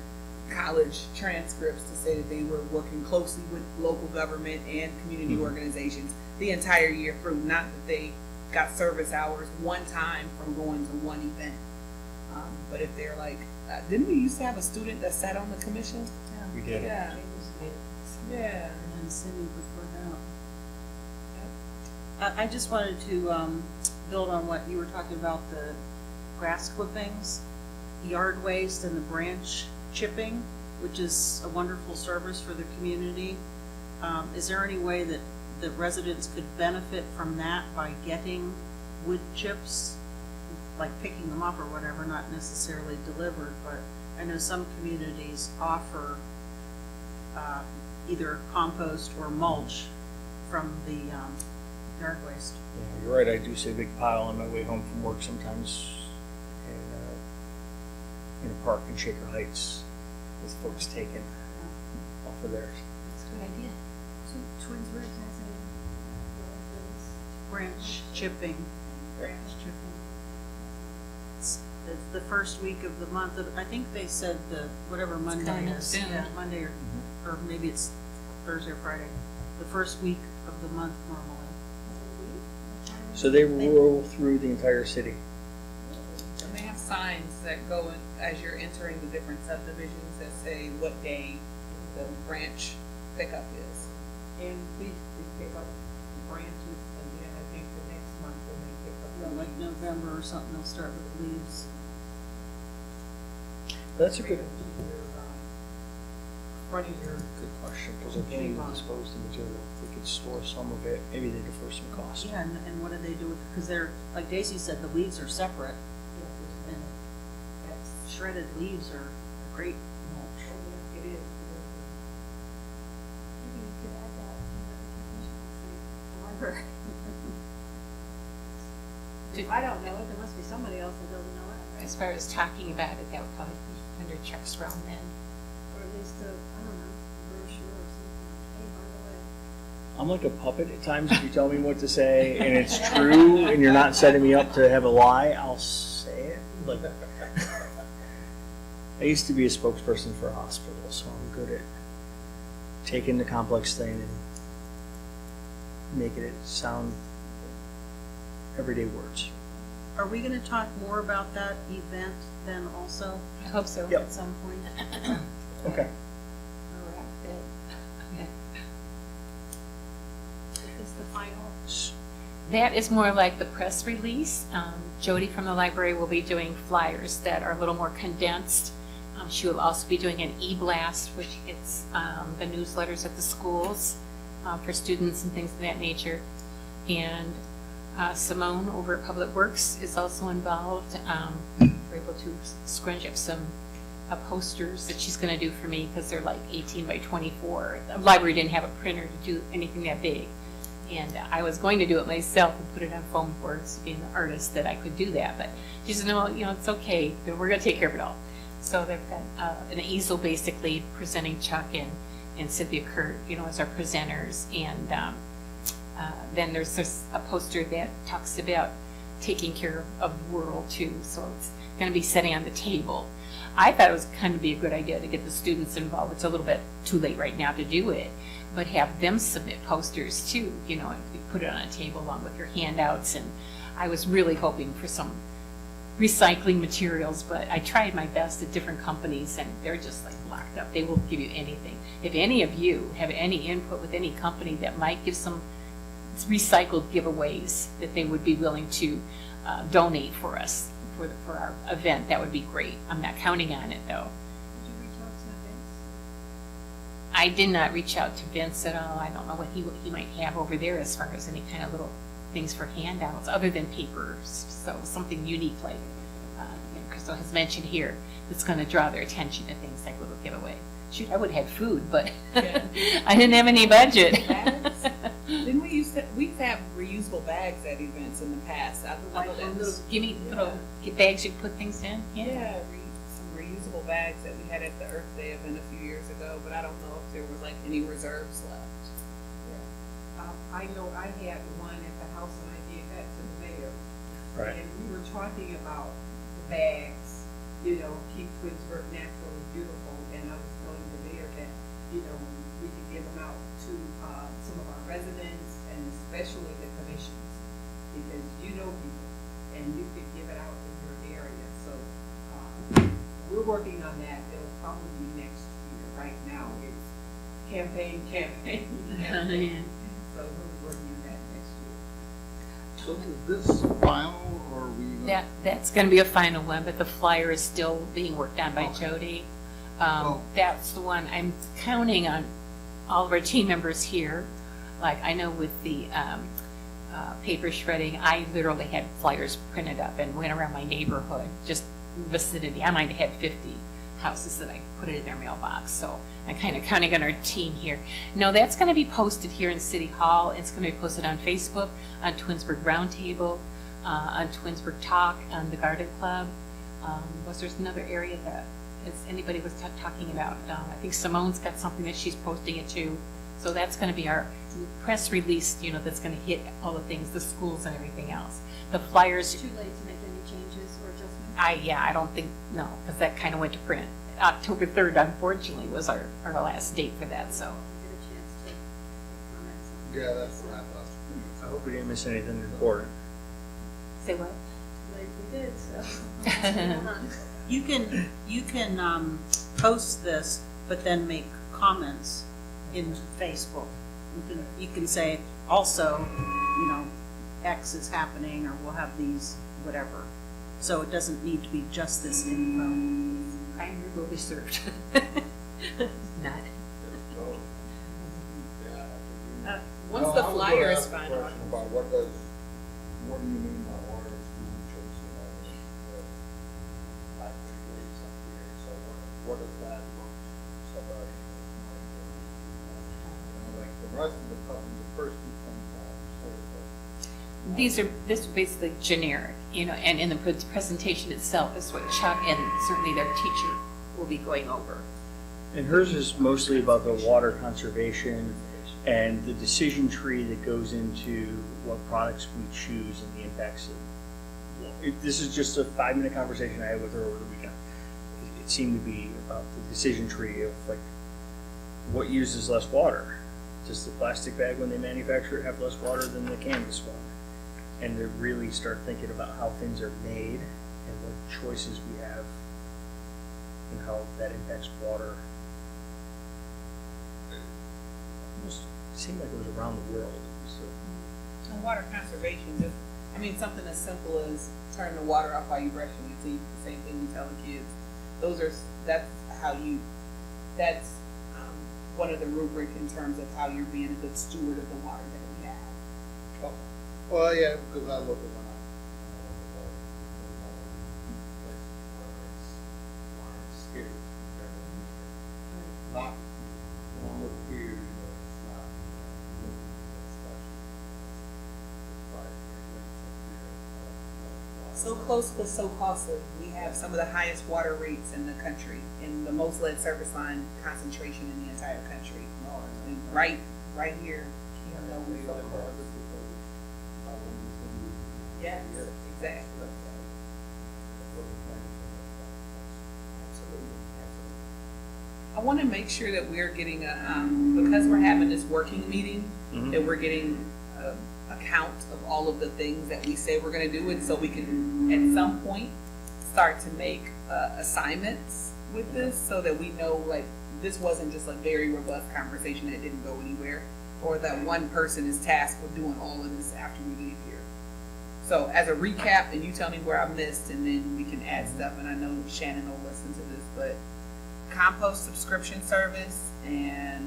college transcripts to say that they were working closely with local government and community organizations the entire year through, not that they got service hours one time from going to one event. But if they're like, didn't we used to have a student that sat on the commission? We did. Yeah. Yeah. And then Cindy before that. I just wanted to build on what you were talking about, the grass clippings, yard waste, and the branch chipping, which is a wonderful service for the community. Is there any way that the residents could benefit from that by getting wood chips, like picking them up or whatever, not necessarily delivered, but I know some communities offer either compost or mulch from the yard waste. Yeah, you're right. I do see a big pile on my way home from work sometimes, and in a park in Shaker Heights with folks taking off of theirs. That's a good idea. So Twinsburg has a Branch chipping. Branch It's the first week of the month. I think they said whatever Monday coming up is. soon. Yeah, Monday or maybe it's Thursday or Friday. The first week of the month normally. So they roll through the entire city. And they have signs that go in, as you're entering the different subdivisions that say what day the branch pickup is. And we pick up branches, and then I think the next month when they pick up the Like leaves. November or something, they'll start with the leaves. That's a good Front of your, question, because if they dispose the material, they could store some of it, maybe they defer some cost. Yeah, and what do they do with, because they're, like Daisy said, the leaves are separate, and shredded leaves are great mulch. it is. Maybe we could add that to the library. If I don't know it, there must be somebody else that doesn't know it. As far as talking about it, that would probably be under Chuck's realm then. Or at least I don't know, brochure or something. Hey, by the way. I'm like a puppet at times. If you tell me what to say and it's true and you're not setting me up to have a lie, I'll say it. Like, I used to be a spokesperson for a hospital, so I'm good at taking the complex thing and making it sound everyday words. Are we gonna talk more about that event then also I hope so. Yep. at some point? Okay. Is the final. That is more like the press release. Jody from the library will be doing flyers that are a little more condensed. She will also be doing an e-blast, which gets the newsletters at the schools for students and things of that nature. And Simone over at Public Works is also involved. We're able to scrunch up some posters that she's going to do for me because they're like 18 by 24. The library didn't have a printer to do anything that big. And I was going to do it myself and put it on foam boards, being the artist that I could do that. But she said, no, it's okay. We're going to take care of it all. So they've got an easel basically presenting Chuck and Cynthia Kurt, as our presenters. And then there's a poster that talks about taking care of the world too. So it's going to be sitting on the table. I thought it was kind of be a good idea to get the students involved. It's a little bit too late right now to do it, but have them submit posters too, and we put it on a table along with your handouts. And I was really hoping for some recycling materials, but I tried my best at different companies and they're just like locked up. They won't give you anything. If any of you have any input with any company that might give some recycled giveaways that they would be willing to donate for us for our event, that would be great. I'm not counting on it though. Did you reach out to Vince? I did not reach out to Vince at all. I don't know what he might have over there as far as any kind of little things for handouts other than papers. So something unique like Crystal has mentioned here that's going to draw their attention to things like little giveaway. Shoot, I would have food, but Yeah. I didn't have any budget. Bags? Didn't we've had reusable bags at events in the past. I don't know that Little gimme little bags you put things in. Yeah, some reusable bags that we had at the Earth Day event a few years ago, but I don't know if there was like any reserves left. I know I had one at the house and I gave that to the mayor. Right. And we were talking about the bags, keep Twinsburg natural and beautiful. And I was telling the mayor that, we could give them out to some of our residents and especially the commissions. Because you know people and you could give it out in your area. So we're working on that. It'll probably be next year. Right now it's campaign. So we're working on that next year. So is this final, or are we? That's going to be a final one, but the flyer is still being worked on by Jody. Oh. That's the one I'm counting on all of our team members here. Like I know with the paper shredding, I literally had flyers printed up and went around my neighborhood, just vicinity. I might have had 50 houses that I put it in their mailbox. So I'm kind of counting on our team here. No, that's going to be posted here in City Hall. It's going to be posted on Facebook, on Twinsburg Roundtable, on Twinsburg Talk, on the Garden Club. Was there another area that anybody was talking about? I think Simone's got something that she's posting it to. So that's going to be our press release, that's going to hit all the things, the schools and everything else. The flyers, Too late to make any changes or adjustments? I don't think, no, because that kind of went to print. October 3rd, unfortunately, was our last date for that, so. Get a chance to comment on. Yeah, that's what I thought. I hope we didn't miss anything important. Say what? Like we did, so. What's going on? You can post this, but then make comments in Facebook. You can say also, X is happening, or we'll have these, whatever. So it doesn't need to be just this info. Primary will be served. Not. Once the flyer is finalized. About what do you mean by water student choice like up here? So what does that look somebody like the rest of the first two points This is basically generic, and in the presentation itself is what Chuck and certainly their teacher will be going over. And hers is mostly about the water conservation and the decision tree that goes into what products we choose and the impacts of. This is just a 5-minute conversation I had with her over the weekend. It seemed to be about the decision tree of like what uses less water. Does the plastic bag when they manufacture it have less water than the canvas one? And to really start thinking about how things are made and what choices we have and how that impacts water. Almost seemed like it was around the world. So, And water conservation, something as simple as turning the water off while you're brushing your teeth. The same thing we tell the kids. That's one of the rubric in terms of how you're being a good steward of the water that we have. Oh, well, yeah, because I look at scared. Not when I look here, it's not. So close but so costly. We have some of the highest water rates in the country and the most lead service line concentration in the entire country. And right here, yes, exactly. I want to make sure that we're getting because we're having this working meeting, that we're getting a count of all of the things that we say we're going to do, and so we can at some point start to make assignments with this, so that we know like this wasn't just a very robust conversation that didn't go anywhere, or that one person is tasked with doing all of this after we leave here. So as a recap, and you tell me where I missed, and then we can add stuff. And I know Shannon will listen to this, but compost subscription service and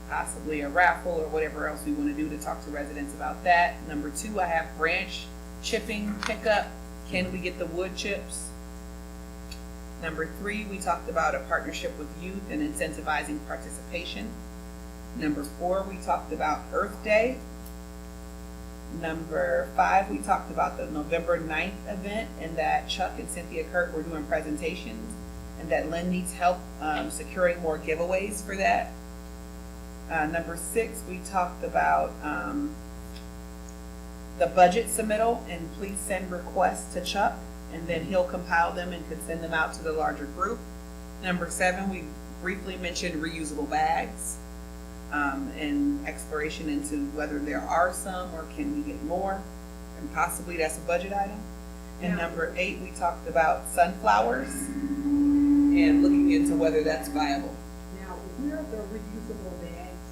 possibly a raffle or whatever else we want to do to talk to residents about that. Number 2, I have branch chipping pickup. Can we get the wood chips? Number 3, we talked about a partnership with youth and incentivizing participation. Number 4, we talked about Earth Day. Number 5, we talked about the November 9th event, and that Chuck and Cynthia Kurt were doing presentations, and that Lynn needs help securing more giveaways for that. Number 6, we talked about the budget submittal, and please send requests to Chuck, and then he'll compile them and could send them out to the larger group. Number 7, we briefly mentioned reusable bags and exploration into whether there are some or can we get more, and possibly that's a budget item. And number 8, we talked about sunflowers and looking into whether that's viable. Now, where the reusable bags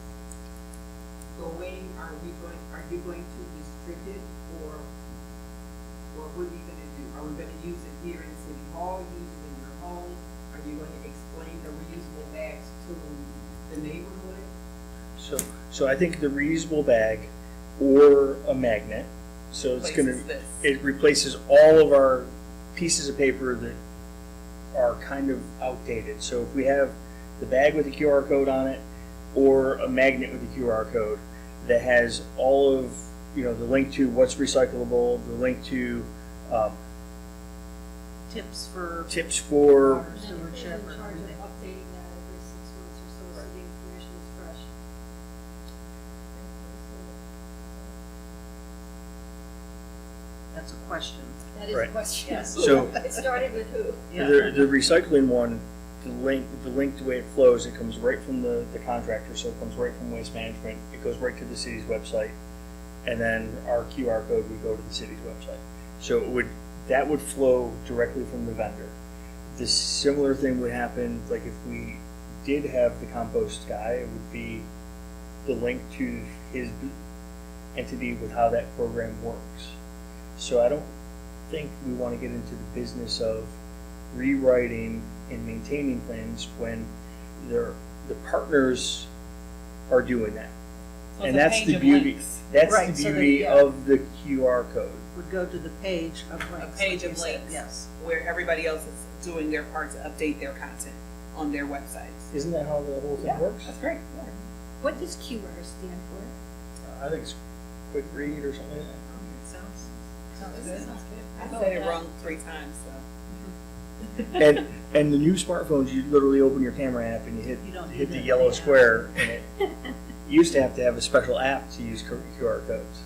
going, are you going to distribute, or what are you gonna do? Are we gonna use it here in City Hall, use it in your home? Are you gonna explain the reusable bags to the neighborhood? So I think the reusable bag or a magnet. So it's it replaces all of our pieces of paper that are kind of outdated. So if we have the bag with the QR code on it, or a magnet with the QR code that has all of, the link to what's recyclable, the link to tips for tips for, water stewardship In or charge of anything. updating that every 6 months or so, so the information is fresh. That's a question. That is a Right. question. Yes. So- It started with who? Yeah. the recycling one, the link, the way it flows, it comes right from the contractor, so it comes right from Waste Management, it goes right to the city's website, and then our QR code would go to the city's website. So that would flow directly from the vendor. The similar thing would happen, like if we did have the compost guy, it would be the link to his entity with how that program works. So I don't think we want to get into the business of rewriting and maintaining things when the partners are doing that. So And it's a that's page the of beauty. links. That's Right, the so that- beauty yeah. of the QR code. Would go to the page of links. A page like of you said, links. Yes. Where everybody else is doing their part to update their content on their websites. Isn't that how the whole thing works? That's great. What does QR stand for? I think it's quick read or something like that. Sounds good. I said it wrong 3 times, so. And the new smartphones, you literally open your camera app and you You don't hit need the that yellow app. square, and it you used to have a special app to use QR codes.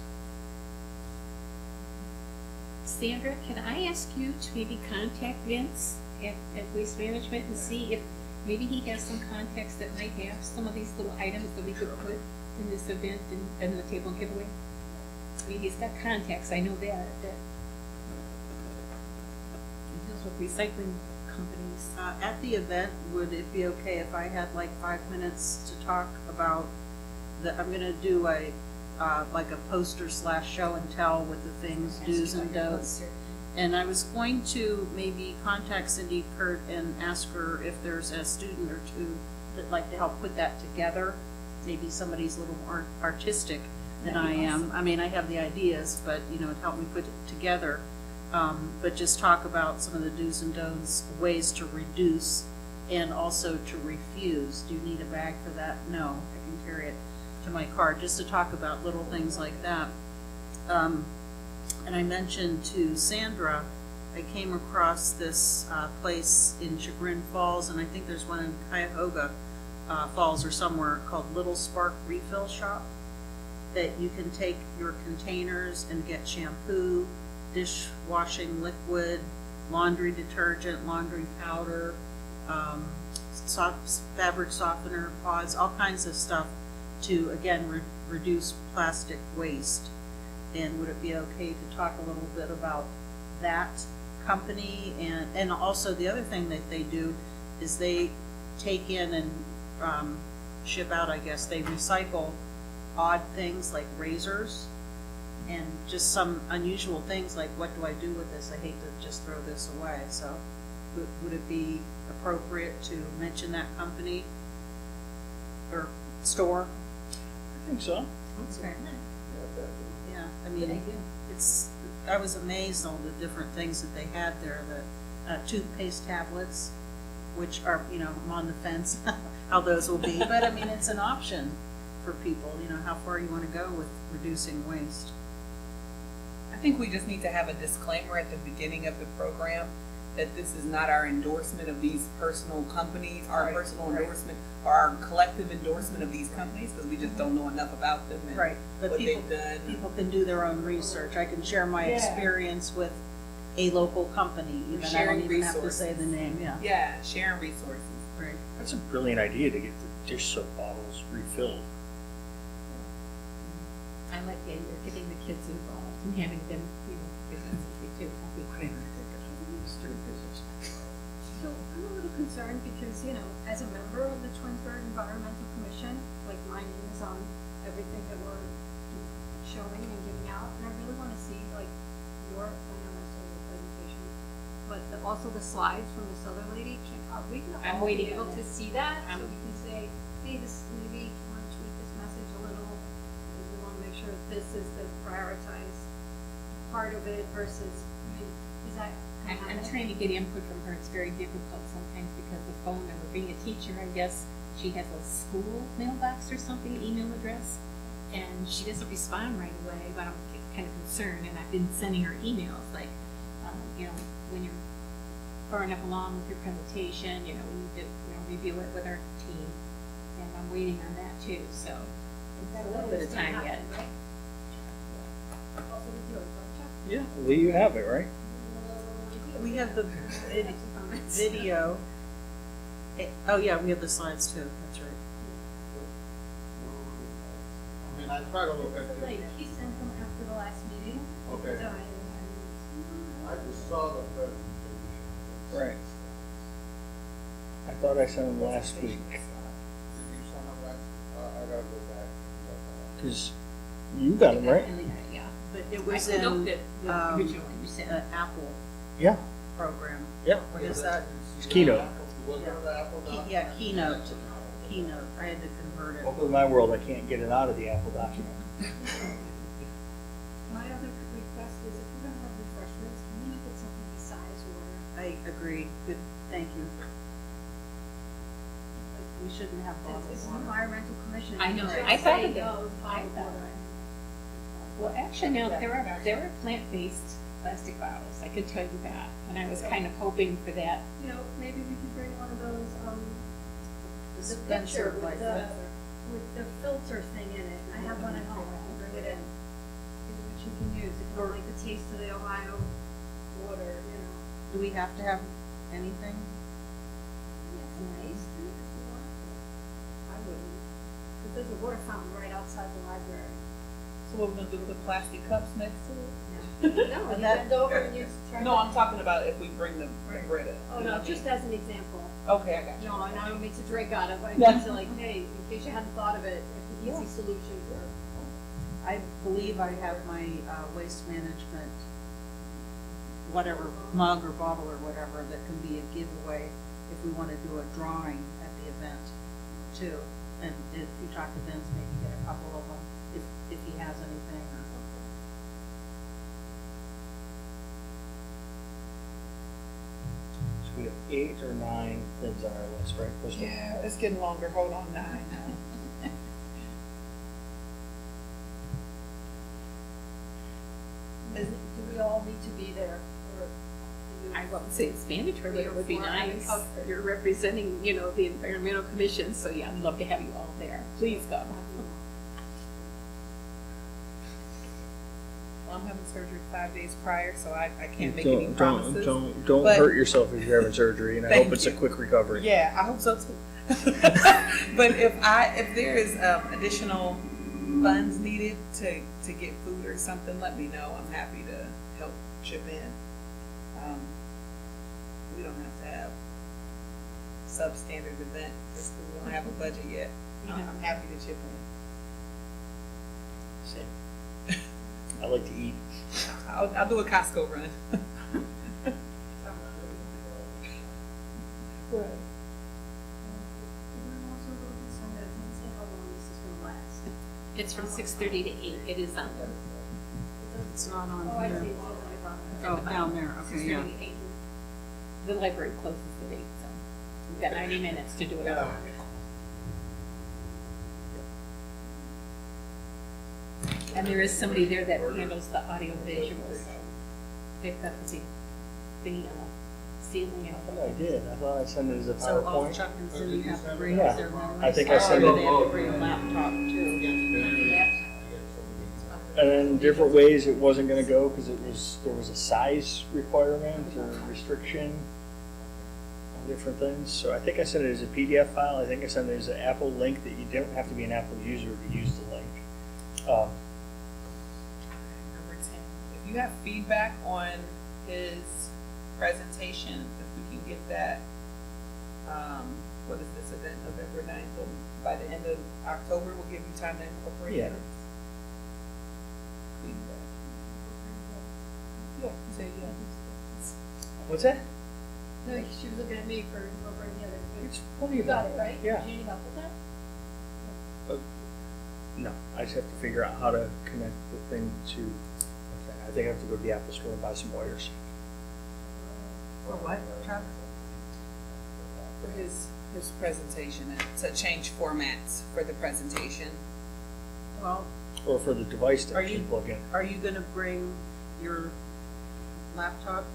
Sandra, can I ask you to maybe contact Vince at Waste Management and see if maybe he has some contacts that might have some of these little items that we could put in this event and in the table and giveaway? I mean, he's got contacts, I know that he deals with recycling companies. At the event, would it be okay if I had like 5 minutes to talk about I'm gonna do like a poster / show and tell with the things, do's and don'ts. And I was going to maybe contact Cindy Kurt and ask her if there's a student or two that'd like to help put that together. Maybe somebody's a little more artistic than I am. I mean, I have the ideas, but, it'd help me put it together. But just talk about some of the do's and don'ts, ways to reduce and also to refuse. Do you need a bag for that? No, I can carry it to my car, just to talk about little things like that. And I mentioned to Sandra, I came across this place in Chagrin Falls, and I think there's one in Cuyahoga Falls or somewhere, called Little Spark Refill Shop, that you can take your containers and get shampoo, dishwashing liquid, laundry detergent, laundry powder, fabric softener, pods, all kinds of stuff to, again, reduce plastic waste. And would it be okay to talk a little bit about that company? And also the other thing that they do is they take in and ship out, I guess, they recycle odd things like razors and just some unusual things like, what do I do with this? I hate to just throw this away. So would it be appropriate to mention that company or store? I think so. That's fair. Yeah, I Good mean, idea. I was amazed all the different things that they had there, the toothpaste tablets, which are, I'm on the fence how those will be, but I mean, it's an option for people, how far you want to go with reducing waste. I think we just need to have a disclaimer at the beginning of the program that this is not our endorsement of these personal companies, our personal endorsement, or our collective endorsement of these companies, because we just don't know enough about them and But what people, they've done. people can do their own research. I can share my Yeah. experience with a local company, even I sharing don't even have to resources. say the name, yeah. Yeah, sharing resources. Right. That's a brilliant idea to get the dish soap bottles refilled. I like the idea of getting the kids involved and having them, business too. So I'm a little concerned because, as a member of the Twinsburg Environmental Commission, like my name is on everything that we're showing and giving out, and I really want to see like your, I know that's your presentation, but also the slides from this other lady. Are we gonna I'm all be waiting on able to that. see that? So I'm- we can say, hey, this, maybe want to tweak this message a little, because we want to make sure that this is the prioritized part of it versus, is that? I'm trying to get input from her. It's very difficult sometimes because the phone number, being a teacher, I guess, she has a school mailbox or something, email address, and she doesn't respond right away, but I'm kind of concerned, and I've been sending her emails, like, when you're far enough along with your presentation, we need to, review it with our team. And I'm waiting on that too, so we've got a little bit of time yet. Also with yours, right, Chuck? Yeah. Well, you have it, right? We have the video. Oh, yeah, we have the slides too, that's right. I mean, I try to look at Like, it. he sent them after the last meeting. Okay. So I just saw the presentation. Right. I thought I sent them last week, Did you send them last? I gotta go back. because you got them, right? Yeah. But it I was looked in at the original one you sent. the Apple Yeah. program. Yeah. What is that? It's Keynote. Was it the Apple document? Yeah, Keynote. Keynote. I had to convert it. Welcome to my world. I can't get it out of the Apple document. my other request is if we're gonna have refreshments, can we look at something besides water? I agree. Good, thank you. We shouldn't have bottled It's an water. environmental commission. I know. They I thought say of that. no, I bottled thought water. Well, actually, no, there are plant-based plastic bottles, I could tell you that. And I was kind of hoping for that. You know, maybe we could bring one of those, the Dispenser picture like with that. the filter thing in it. I have one at home, I can bring it in. Which you can use, if you don't like the taste of the Ohio water, you know. Do we have to have anything? Yeah, some taste to it if you want. I wouldn't, because there's a water fountain right outside the library. So what we're gonna do with the plastic cups next to it? No, you bend over and you try. No, I'm talking about if we bring the bread up. Oh, no, just as an example. Okay, I got you. No, and I don't mean to drink out of, but I Yeah. mean to like, hey, in case you hadn't thought of it, it's an easy solution for. I believe I have my waste management, whatever, mug or bottle or whatever, that can be a giveaway if we want to do a drawing at the event too. And if you talk to Vince, maybe get a couple of them if he has anything or. So we have 8 or 9 things on our list, right, Crystal? Yeah, it's getting longer. Hold on, 9 now. Do we all need to be there, or do you? I wouldn't say it's mandatory, but it would be Or nice. four. You're representing, the environmental commission, so yeah, I'd love to have you all there. Please go. Well, I'm having surgery 5 days prior, so I can't make any promises. Don't But- hurt yourself if you're having surgery, and I Thank hope it's a you. quick recovery. Yeah, I hope so too. But if there is additional funds needed to get food or something, let me know. I'm happy to help chip in. We don't have to have substandard event just because we don't have a budget yet. I'm happy to chip in. Same. I like to eat. I'll do a Costco run. We're also a little concerned that it doesn't say how long this is gonna last. It's from 6:30 to 8. It is on there. It's not on Oh, I see, here. it's on the bottom. Oh, down there, okay, 6:30 yeah. to 8. The library closes at 8, so we've got 90 minutes to do it all. And there is somebody there that handles the audio visuals. They've got the ceiling I and. thought I did. I thought I sent it as a So all PowerPoint. Chuck and Cindy have to bring Yeah. their memories. I think I said Or it. they have to bring a laptop too. And then different ways it wasn't going to go because there was a size requirement or restriction on different things. So I think I sent it as a PDF file. I think I sent it as an Apple link that you don't have to be an Apple user to use the link. Number 10. If you have feedback on his presentation, if we can get that, what is this event, November 9th, so by the end of October, we'll give you time to incorporate Yeah. it. Feedback. Yeah, you say yeah. What's that? No, she was looking at me for incorporating the other. It's plenty You of got it, right? Yeah. Do you need help with that? No, I just have to figure out how to connect the thing to. I think I have to go to the Apple store and buy some wires. For what, Chuck? For his presentation, and to change formats for the presentation. Well, Or for the device that Are you you- plug in. are you gonna bring your laptop?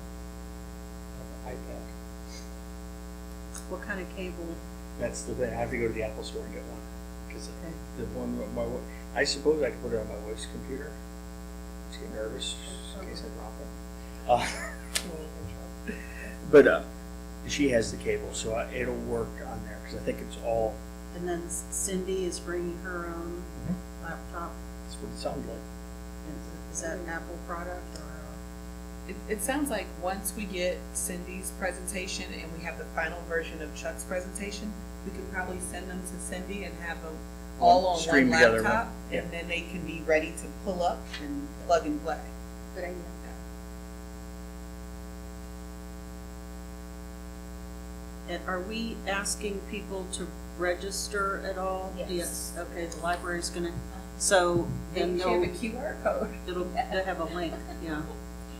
iPad. What kind of cable? That's the thing, I have to go to the Apple store and get one, because Okay. the one, I suppose I could put it on my wife's computer. Just get nervous in case I drop it. But she has the cable, so it'll work on there, because I think it's all, And then Cindy is bringing her own laptop. that's what it sounds like. Is that an Apple product or? It sounds like once we get Cindy's presentation and we have the final version of Chuck's presentation, we could probably send them to Cindy and have them all on Stream one together, laptop, yeah. and then they can be ready to pull up and plug and play. Good idea. And are we asking people to register at all? Yes. Okay, the library's gonna, so then They have a they'll, QR code. it'll have a link, yeah.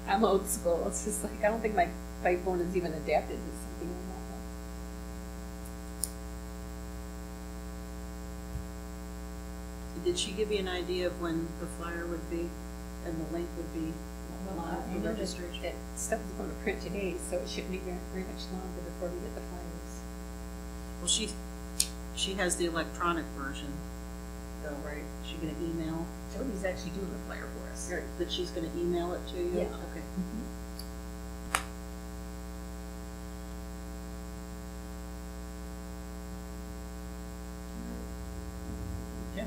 I'm old school. It's just like, I don't think my phone is even adapted to something like Did she give you an idea of when the flyer would be and the link would be that. Well, live I for know registration? that stuff is going to print today, so it shouldn't be very much longer before we get the flyers. Well, she has the electronic version, though, right? Is she gonna email? Jody's actually doing the flyer for us. Right, that she's gonna email it to you? Yeah. Okay. Yeah.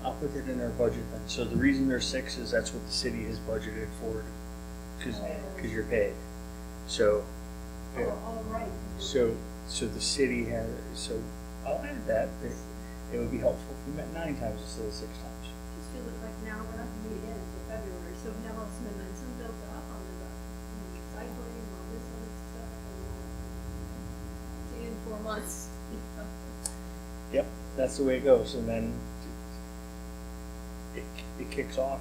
I'll put it in our budget then. So the reason there's 6 is that's what the city has budgeted for, because you're paid. So, yeah. Oh, right. So the city has, so I'll add that. It would be helpful if we met 9 times instead of 6 times. Just feel like now we're not gonna meet again until February, so we have all this momentum built up on the recycling and all this other stuff. See you in 4 months. Yep, that's the way it goes. And then it kicks off,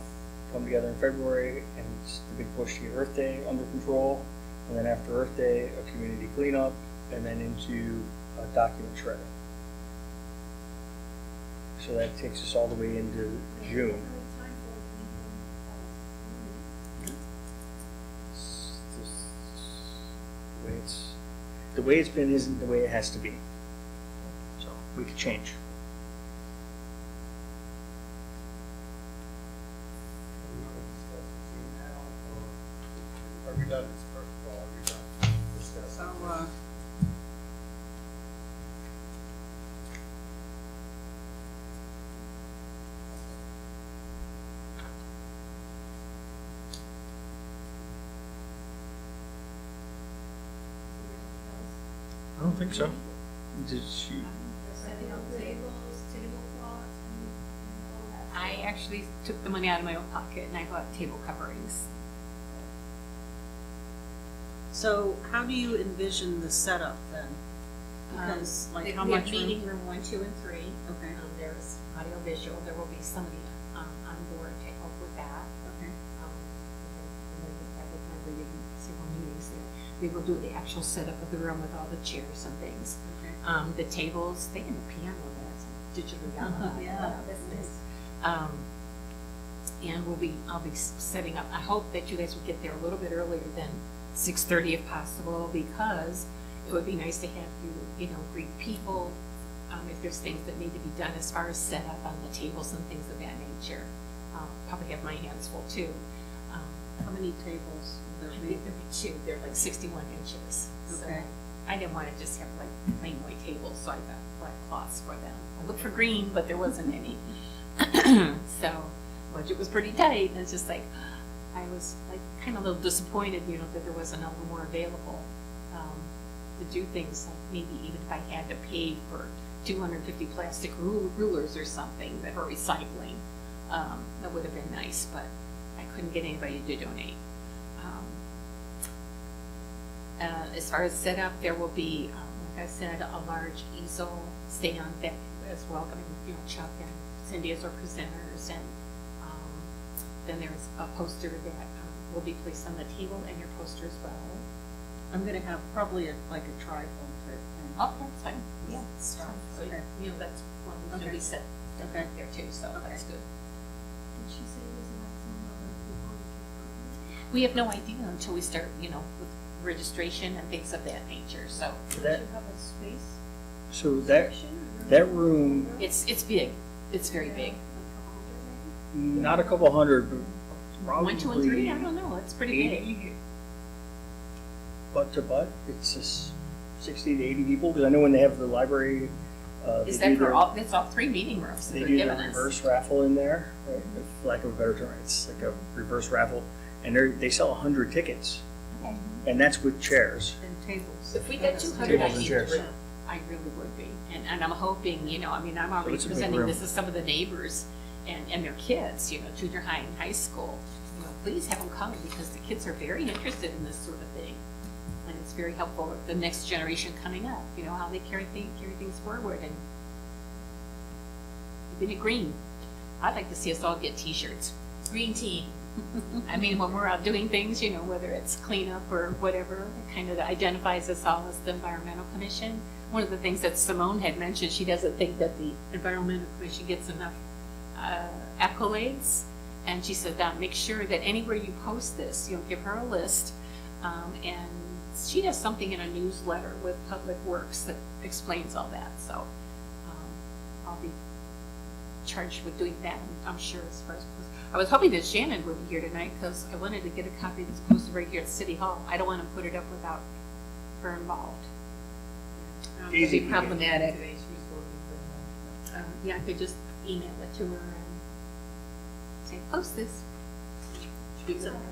come together in February, and it's the big push to get Earth Day under control. And then after Earth Day, a community cleanup, and then into document shredding. So that takes us all the way into June. It's just the way it's been isn't the way it has to be. So we could change. Are we done this first of all? Are we done discussing? So, I don't think so. Did she? Setting up tables, tablecloths, and all that. I actually took the money out of my own pocket and I bought table coverings. so how do you envision the setup then? Because, like, how We have much meeting room? room 1, 2, and 3. Okay. There's audio visual. There will be somebody on board to help with that. Okay. And then at the time we did several meetings there. We will do the actual setup of the room with all the chairs and things. Okay. The tables, they have a piano that's digitally done. Yeah. That's nice. And I'll be setting up, I hope that you guys will get there a little bit earlier than 6:30 if possible, because it would be nice to have you greet people, if there's things that need to be done as far as setup on the tables and things of that nature. I'll probably have my hands full too. How many tables will I there be? think there'll be 2, they're like 61 inches. So Okay. I didn't want to just have like plain white tables, so I got black cloths for them. I looked for green, but there wasn't any. So budget was pretty tight, and it's just like, I was like kind of a little disappointed, that there wasn't a little more available to do things, like maybe even if I had to pay for 250 plastic rulers or something that for recycling, that would have been nice, but I couldn't get anybody to donate. As far as setup, there will be, like I said, a large easel stand that is welcoming, Chuck and Cindy as our presenters, and then there's a poster that will be placed on the table, and your poster as well. I'm gonna have probably like a tripod type thing. Oh, that's fine, yeah. stuff. So, Okay. you know, that's one we Okay. should be set Okay. there too, so Okay. that's good. Did she say there's a maximum number of people you can We have no idea until we start, you know, with registration and things of that nature, so put? That- Does she have a space So that, section or- that room, it's big, it's very Yeah, big. like a couple hundred maybe? not a couple hundred, but probably. 1, 2, and 3, I don't know, it's pretty big. 80 butt to butt, it's just 60 to 80 people, because I know when they have the library, Is they that do for their, all, that's all 3 meeting rooms that they they're do giving the us. reverse raffle in there, right, for lack of a better term, it's like a reverse raffle, and they sell 100 tickets, Okay. and that's with chairs. And tables. If we get 200, Tables I and think chairs. I really would be, and I'm hoping, you know, I mean, I'm already it's a big presenting room. this to some of the neighbors and their kids, you know, junior high and high school. You know, please have them come, because the kids are very interested in this sort of thing. And it's very helpful with the next generation coming up, you know, how they carry things forward, and keeping it green. I'd like to see us all get T-shirts, green tea. I mean, when we're out doing things, you know, whether it's cleanup or whatever, it kind of identifies us all as the Environmental Commission. One of the things that Simone had mentioned, she doesn't think that the Environmental Commission gets enough accolades. And she said, make sure that anywhere you post this, you know, give her a list. And she does something in a newsletter with Public Works that explains all that. So I'll be charged with doing that, I'm sure, as far as I was hoping that Shannon would be here tonight, because I wanted to get a copy that's posted right here at City Hall. I don't want to put it up without her involved. It'd Easy. be problematic. Today she was working for them. Yeah, I could just email it to her and say, post this. She's working for him.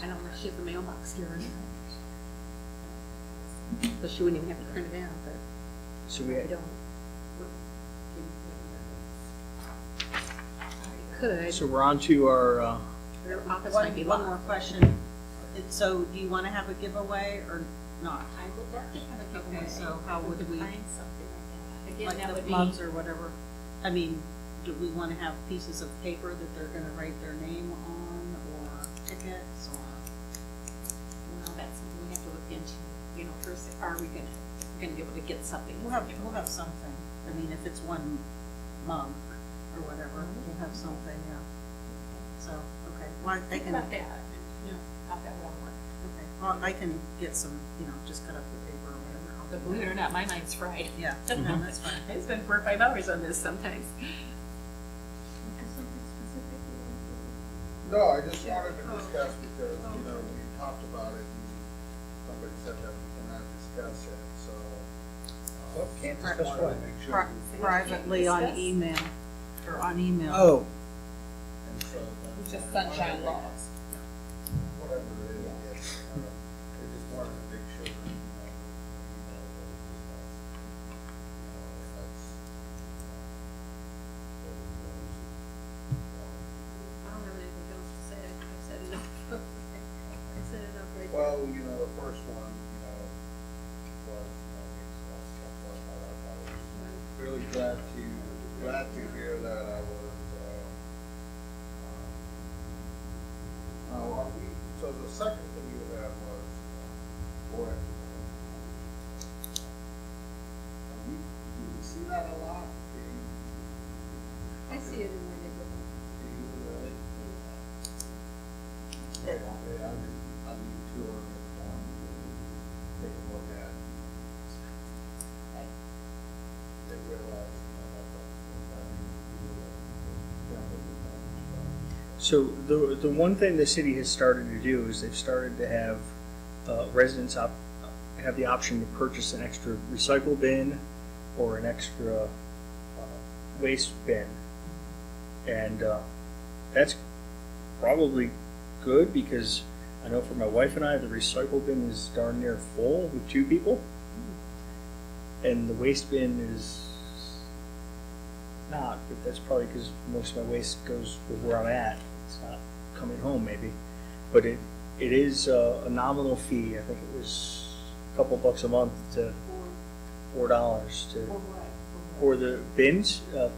I don't know if she has a mailbox here or not. So she wouldn't even have to print it out, but So we I don't. Could. So we're on to our, Their office might be One locked. more question. So do you want to have a giveaway or not? I would love to have a giveaway. So how would If we- could find something like that. Again, Like that the would mugs be, or whatever? I mean, do we want to have pieces of paper that they're going to write their name on, or tickets, or? well, that's something we have to look into. You know, first, are we gonna be able to get something? We'll have something. I mean, if it's one mug or whatever, we'll have something, yeah. So, okay, well, I Think can, about that, you know, how that would all work. okay, well, I can get some, just cut up the paper or whatever. But believe it or not, my mind's fried. Yeah, no, that's fine. I spend 4 or 5 hours on this sometimes. Is something specific you want to do? No, I just wanted to discuss because, we talked about it and somebody said that we cannot discuss it, so. Oh, can't just discuss wanted what? to make sure Pri- we- Privately on email, or on email. oh, and so that- It's just sunshine laws. Whatever it is, yes. I just wanted to make sure, I don't have anything else to say. I've said enough. I said enough right there. Well, the first one, was, I was really glad to hear that I was, so the second thing you had was, boy. We see that a lot. I see it in my neighborhood. Okay, I need to tour it, take a look at. They realize, so the one thing the city has started to do is they've started to have residents have the option to purchase an extra recycle bin or an extra waste bin, and that's probably good, because I know for my wife and I, the recycle bin is darn near full with 2 people, and the waste bin is not, but that's probably because most of my waste goes with where I'm at. It's not coming home maybe, but it is a nominal fee. I think it was a couple bucks a month to $4 to for the bins. An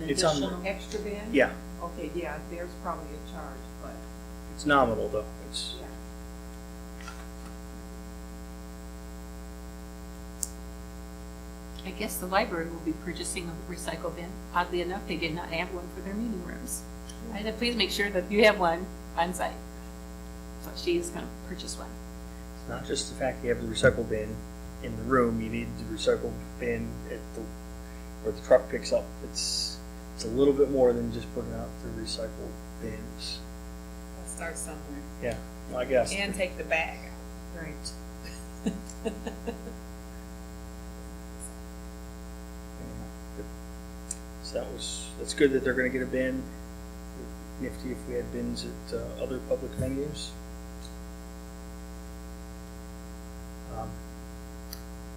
It's on the- additional- Extra bin? Yeah, Okay, yeah, there's probably a charge, but, it's nominal though. It's yeah. I guess the library will be purchasing a recycle bin. Oddly enough, they did not have one for their meeting rooms. I said, please make sure that you have one on site. So she is going to purchase one. It's not just the fact you have the recycle bin in the room, you need the recycle bin at the, where the truck picks up. It's a little bit more than just putting out the recycle bins. Let's start somewhere. Yeah, well, I guess. And take the bag out. Right. So that's good that they're gonna get a bin. Nifty if we had bins at other public venues.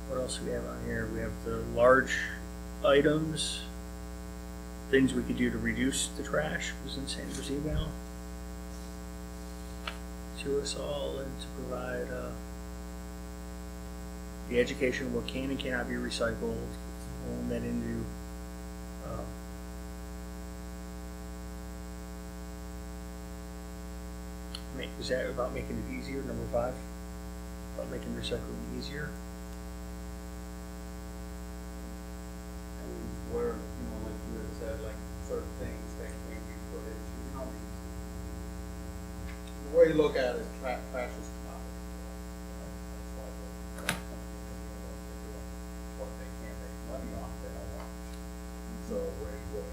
What else do we have on here? We have the large items, things we could do to reduce the trash, was in Sandra's email to us all, and to provide the education of what can and cannot be recycled, rolling that into is that about making it easier, number 5? About making recycling easier? And where, you know, like you had said, like certain things that can be put into, you know, the way you look at it, trash is commodity. That's why the trash companies are doing what they can make money off, they don't want to. So where are you going to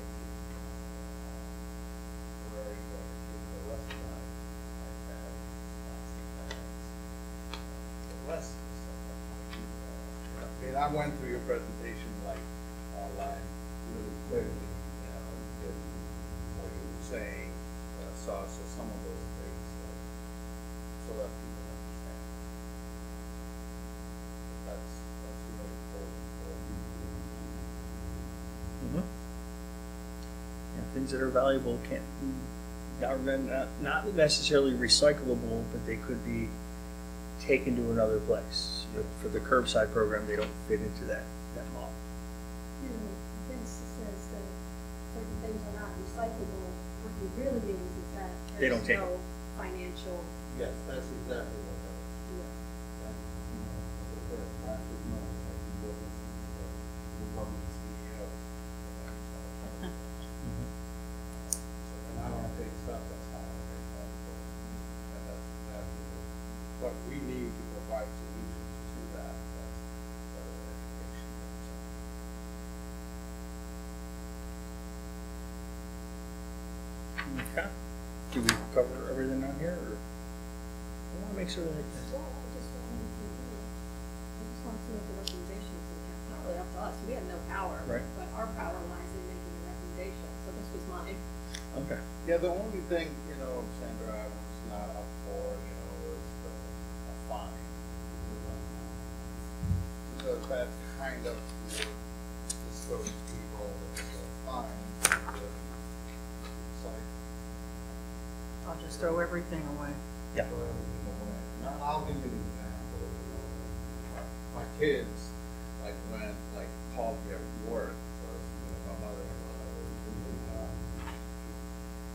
the restaurant? I mean, I went through your presentation like online really quickly, you know, did what you were saying, so some of those things, so that people understand. That's really important for Mm-hmm. Yeah, things that are valuable can't, not necessarily recyclable, but they could be taken to another place. But for the curbside program, they don't fit into that model. You know, Vince says that certain things are not recyclable, what he really means is that They don't there's take no financial, Yes, that's exactly what that is. you know, Like, you know, the first match is money, like you go to the Republican CEO. So, and I don't take stuff that's not recyclable. And that's exactly what we need to provide solutions to that. That's better education. Okay. Do we cover everything on here, or? I want to make sure that. well, I just wanted to, I just want to make a recommendation, so it's not really up to us, we have no power. Right. But our power lies in making a recommendation, so this was mine. Okay. Yeah, the only thing, you know, Sandra, I was not up for, you know, was a fine. Because that kind of would discourage people with a fine. It's like, I'll just throw everything away. Yeah. throw everything away. Now, I'll give you an example. My kids, like, when, like, called me at work, because, you know, my mother was moving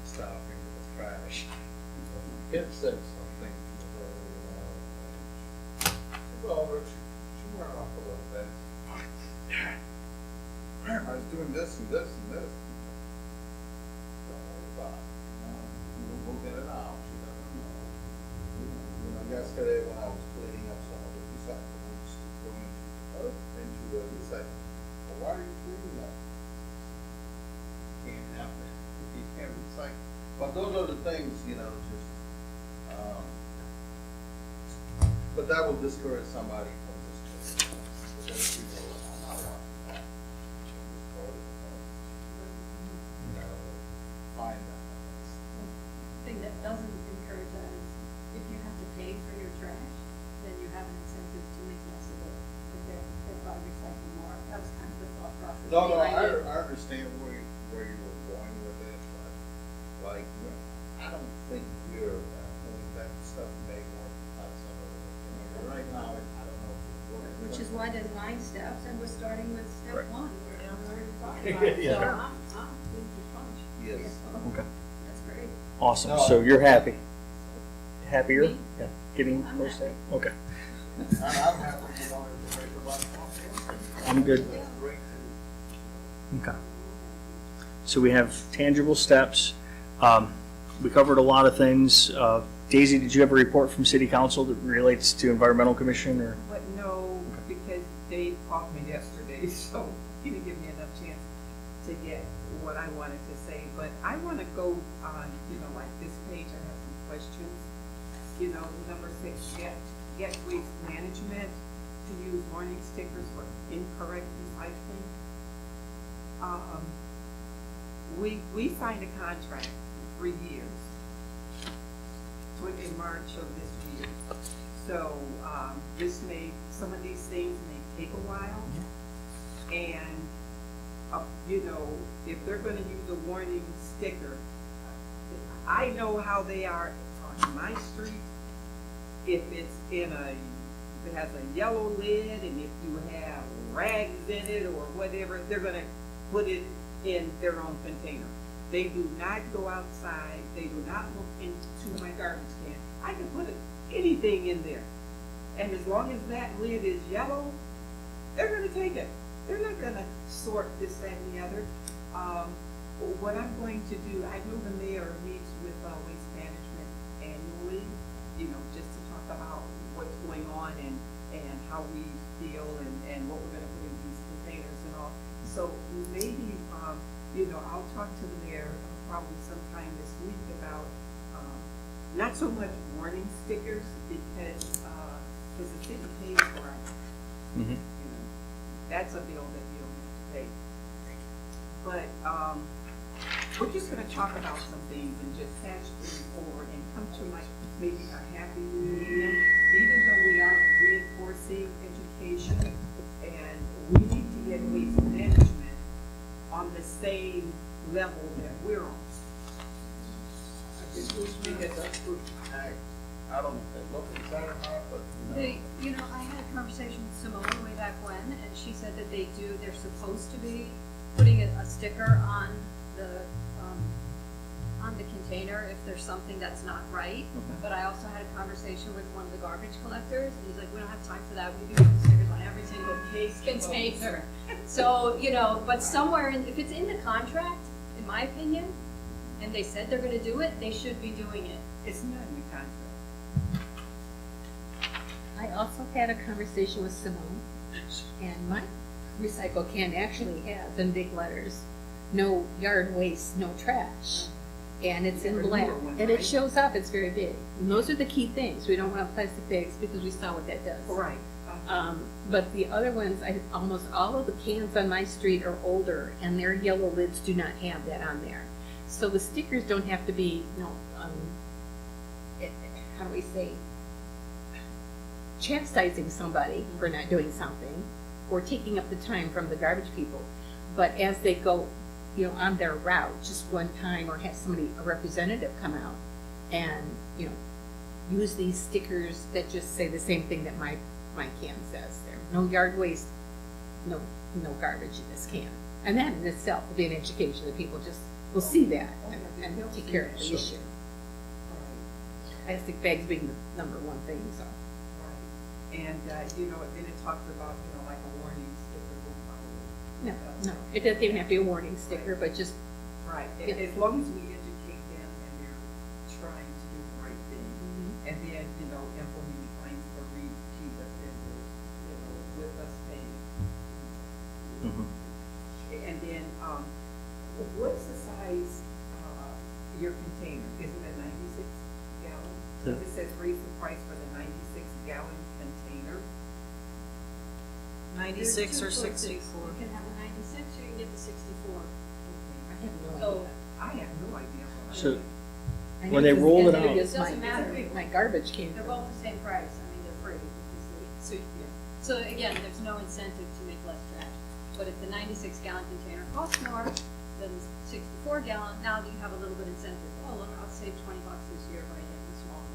stuff into the trash. So my kid said something to her, you know, and she go over, she went off a little bit. I was doing this and this and this. Don't worry about it. We'll get it out. She doesn't know. You know, yesterday when I was cleaning up some of the recyclables to go into the recycle. Well, why are you cleaning that? Can't happen. You can't recycle. But those are the things, you know, just, but that will discourage somebody from just, because people, I'm not watching that. You know, find them. The thing that doesn't encourage that is if you have to pay for your trash, then you have an incentive to make less of it, if they're by recycling more. That was kind of the thought process No, behind it. I understand where you were going with it, but like, I don't think we're, that stuff may work out some of it. You know, right now, I don't know if it's working. Which is why there's 9 steps, and we're starting with step Right. 1, where I'm already talking about it. Yeah. So I'm with the punch. Yes. Okay. That's great. Awesome. No. So you're happy? Happier? Me? Yeah. Getting I'm close to happy. Okay. I'm happy with all the information about it. I'm good. Yeah. Okay. So we have tangible steps. We covered a lot of things. Daisy, did you have a report from City Council that relates to Environmental Commission or? But no, because Dave called me yesterday, so he didn't give me enough chance to get what I wanted to say. But I want to go on, like this page, I have some questions. Number 6, get waste management to use warning stickers for incorrect recycling. We signed a contract for 3 years in March of this year. So some of these things may take a while. And, if they're going to use a warning sticker, I know how they are on my street. If it's if it has a yellow lid and if you have rags in it or whatever, they're going to put it in their own container. They do not go outside. They do not look into my garbage can. I can put anything in there. And as long as that lid is yellow, they're going to take it. They're not going to sort this, that, and the other. What I'm going to do, I know the mayor meets with Waste Management annually, just to talk about what's going on and how we feel and what we're going to put in these containers and all. So maybe, I'll talk to the mayor probably sometime this week about not so much warning stickers because the city pays for it. Mm-hmm. That's a bill that you don't have to pay. But we're just going to talk about some things and just hash things over and come to maybe a happy medium, even though we are reinforcing education and we need to get waste management on the same level that we're on. I think it's up to ag. I don't know if they look inside or not, but. I had a conversation with Simone way back when, and she said that they're supposed to be putting a sticker on the container if there's something that's not right. But I also had a conversation with one of the garbage collectors, and he's like, we don't have time for that, we do put stickers on every single container. So, but somewhere, if it's in the contract, in my opinion, and they said they're gonna do it, they should be doing it. It's not in the contract. I also had a conversation with Simone, and my recycle can actually have in big letters, no yard waste, no trash. And it's in black, and it shows up, it's very big. And those are the key things. We don't want plastic bags because we saw what that does. Right. But the other ones, almost all of the cans on my street are older, and their yellow lids do not have that on there. So the stickers don't have to be, how do we say, chastising somebody for not doing something, or taking up the time from the garbage people. But as they go, on their route, just one time, or have a representative come out and, use these stickers that just say the same thing that my can says there. No yard waste, no garbage in this can. And that in itself will be an education that people just will see that and take care of the issue. Plastic bags being the number one thing, so. And, then it talks about, like a warning sticker. No, it doesn't even have to be a warning sticker, but just. Right, Yeah. as long as we educate them and they're trying to do the right thing. And then, implementing fines for repeat offenders, with us paying. And then, what's the size, your container? Is it a 96 gallon? Yeah. It says raise the price for the 96 gallon container. 96 or There's 2 choices. 64. You can have a 96 or you can get the 64. I have no So, idea. I have no idea. So I when know they this- roll and it there out- is It doesn't matter. My garbage can. they're both the same price, I mean, they're free. So again, there's no incentive to make less trash. But if the 96 gallon container costs more than the 64 gallon, now you have a little bit incentive. Oh, look, I'll save $20 this year by getting the small one.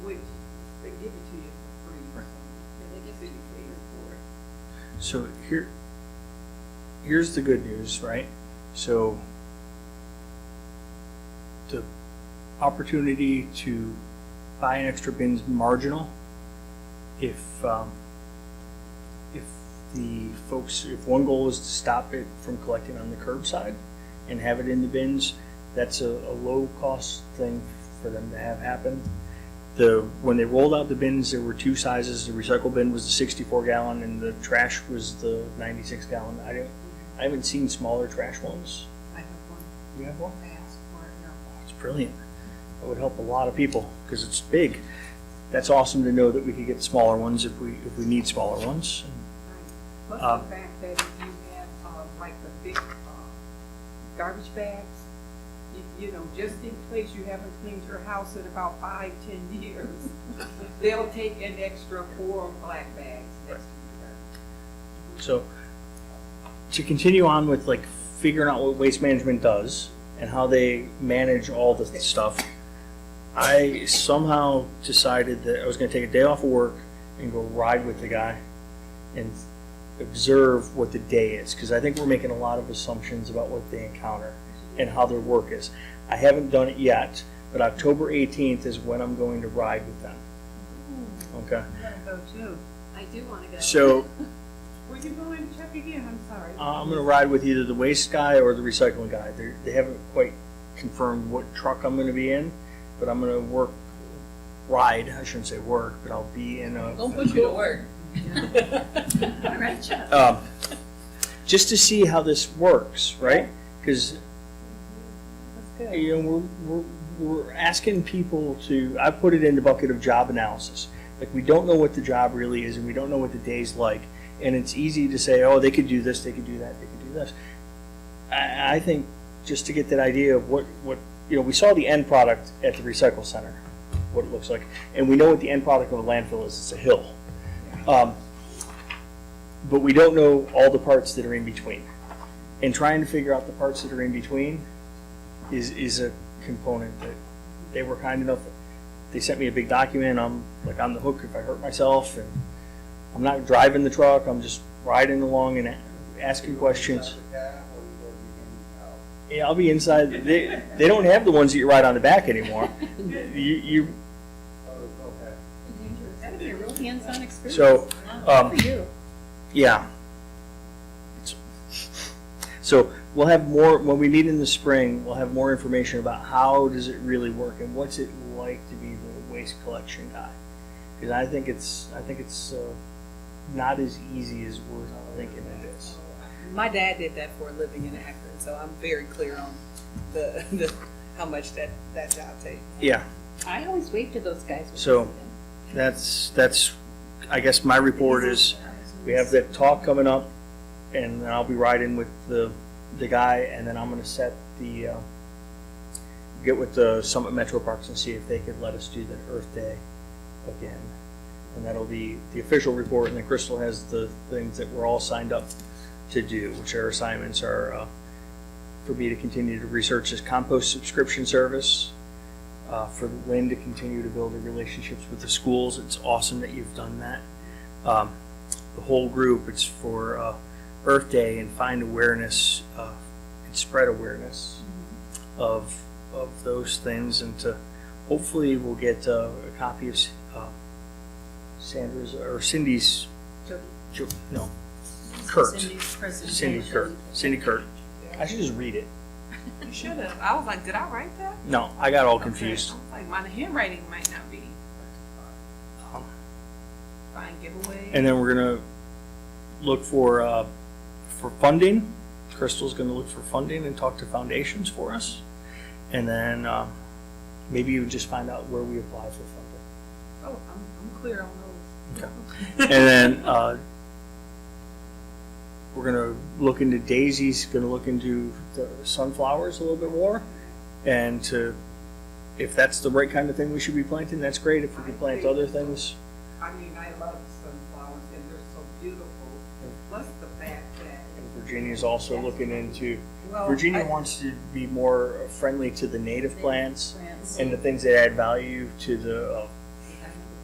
Which, they give it to you for free. Right. Yeah, they give City pays for it. So here's the good news, right? So the opportunity to buy an extra bin is marginal if the folks, if one goal is to stop it from collecting on the curbside and have it in the bins, that's a low-cost thing for them to have happen. When they rolled out the bins, there were two sizes. The recycle bin was the 64 gallon and the trash was the 96 gallon. I haven't seen smaller trash ones. I have one. You have one? I asked for it, no. It's brilliant. That would help a lot of people because it's big. That's awesome to know that we could get smaller ones if we need smaller ones. Plus Uh, the fact that if you have, like the big, garbage bags, you know, just in case you haven't cleaned your house in about 5-10 years, they'll take an extra 4 black bags next to So to continue on with like figuring out what waste management does and how they manage all the stuff, I somehow decided that I was going to take a day off of work and go ride with the guy and observe what the day is, because I think we're making a lot of assumptions about what they encounter and how their work is. I haven't done it yet, but October 18th is when I'm going to ride with them. Okay. I'm gonna go too. I do want to go. So Where you going, Chuck, again? I'm sorry. I'm going to ride with either the waste guy or the recycling guy. They haven't quite confirmed what truck I'm going to be in, but I'm going to ride. I shouldn't say work, but I'll be in a. Don't put you to work. All right, Chuck. Just to see how this works, right? Because That's good. you know we're asking people to. I put it in the bucket of job analysis. Like we don't know what the job really is, and we don't know what the day's like, and it's easy to say, oh, they could do this, they could do that, they could do this. I think just to get that idea of what we saw the end product at the recycle center, what it looks like, and we know what the end product of a landfill is. It's a hill. But we don't know all the parts that are in between. And trying to figure out the parts that are in between is a component that they were kind enough. They sent me a big document. I'm like on the hook if I hurt myself, and I'm not driving the truck. I'm just riding along and asking questions. Yeah, I'll be inside. They don't have the ones that you ride on the back anymore. You That'd be a real hands-on experience. so. For you. Yeah. So we'll have more, when we meet in the spring, we'll have more information about how does it really work and what's it like to be the waste collection guy. Because I think it's not as easy as we're thinking it is. My dad did that for a living in Akron, so I'm very clear on the how much that job takes. Yeah, I always wave to those guys. when I So- see them. that's, I guess my report is, we have that talk coming up, and then I'll be riding with the guy, and then I'm gonna set get with the Summit Metro Parks and see if they could let us do the Earth Day again. And that'll be the official report, and then Crystal has the things that we're all signed up to do, which our assignments are for me to continue to research this compost subscription service, for Lynn to continue to build the relationships with the schools. It's awesome that you've done that. The whole group, it's for Earth Day and find awareness and spread awareness of those things, and to hopefully we'll get a copy of Sandra's or Cindy's. No, Kurt. Cindy Kurt. I should just read it. You should have. I was like, did I write that? No, I got all confused. Okay. I was like, my handwriting might not be Um, fine giveaway. And then we're gonna look for funding. Crystal's gonna look for funding and talk to foundations for us. And then maybe you just find out where we apply for funding. Oh, I'm clear on those. Okay. And then we're gonna look into daisies, gonna look into the sunflowers a little bit more. And if that's the right kind of thing we should be planting, that's great. If we can plant other things. I mean, I love sunflowers and they're so beautiful. Plus the fact that. And Virginia's also looking into, Well, Virginia I- wants to be more friendly to the native plants Plants, and the things that add value to the,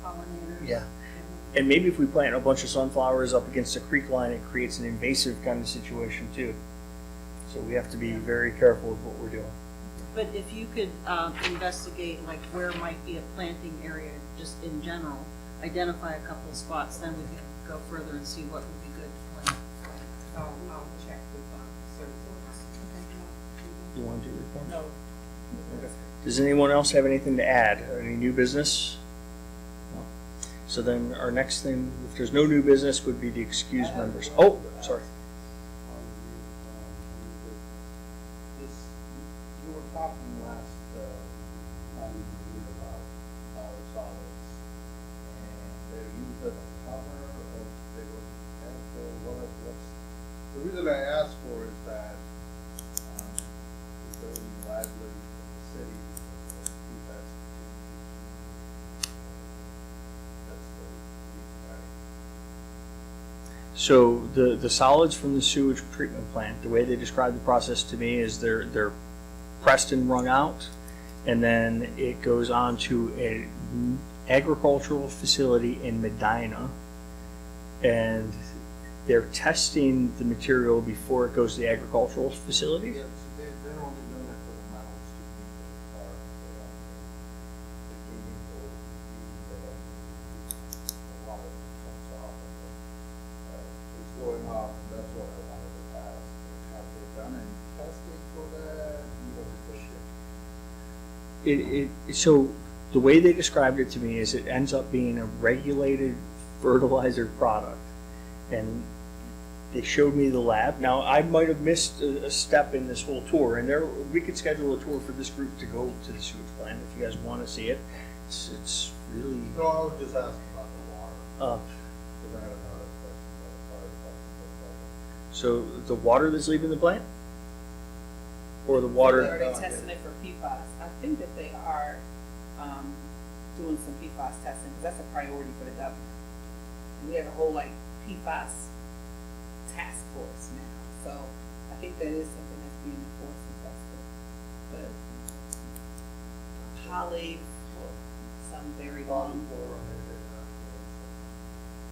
pollinators. yeah. And maybe if we plant a bunch of sunflowers up against a creek line, it creates an invasive kind of situation too. So we have to be very careful with what we're doing. But if you could investigate like where might be a planting area, just in general, identify a couple of spots, then we could go further and see what would be good to I'll check with, services. You want to do your report? No. Okay. Does anyone else have anything to add? Any new business? No. So then our next thing, if there's no new business, would be the excused members. Oh, sorry. You were talking last time you were about power solids, and they're used as a cover, or they were what's the reason I asked for is that the building library of the city that's the reason So the solids from the sewage treatment plant, the way they describe the process to me is they're pressed and wrung out, and then it goes on to a agricultural facility in Medina, and they're testing the material before it goes to the agricultural facility. Yes, they're only doing it for the metals to keep the car. They do need a lot of it comes off and it's going off, and that's what I wanted to ask. Have they done any testing for that? So the way they described it to me is it ends up being a regulated fertilizer product, and they showed me the lab. Now I might have missed a step in this whole tour, and we could schedule a tour for this group to go to the sewage plant if you guys want to see it. It's really. No, I was just asking about the water. Uh, Because I had another question about the fire department. so the water that's leaving the plant, or the water. They're already testing it for PFAS. I think that they are doing some PFAS testing because that's a priority for the governor. And we have a whole like PFAS task force now, so I think that is something that's being enforced and tested. But poly, well, some very long.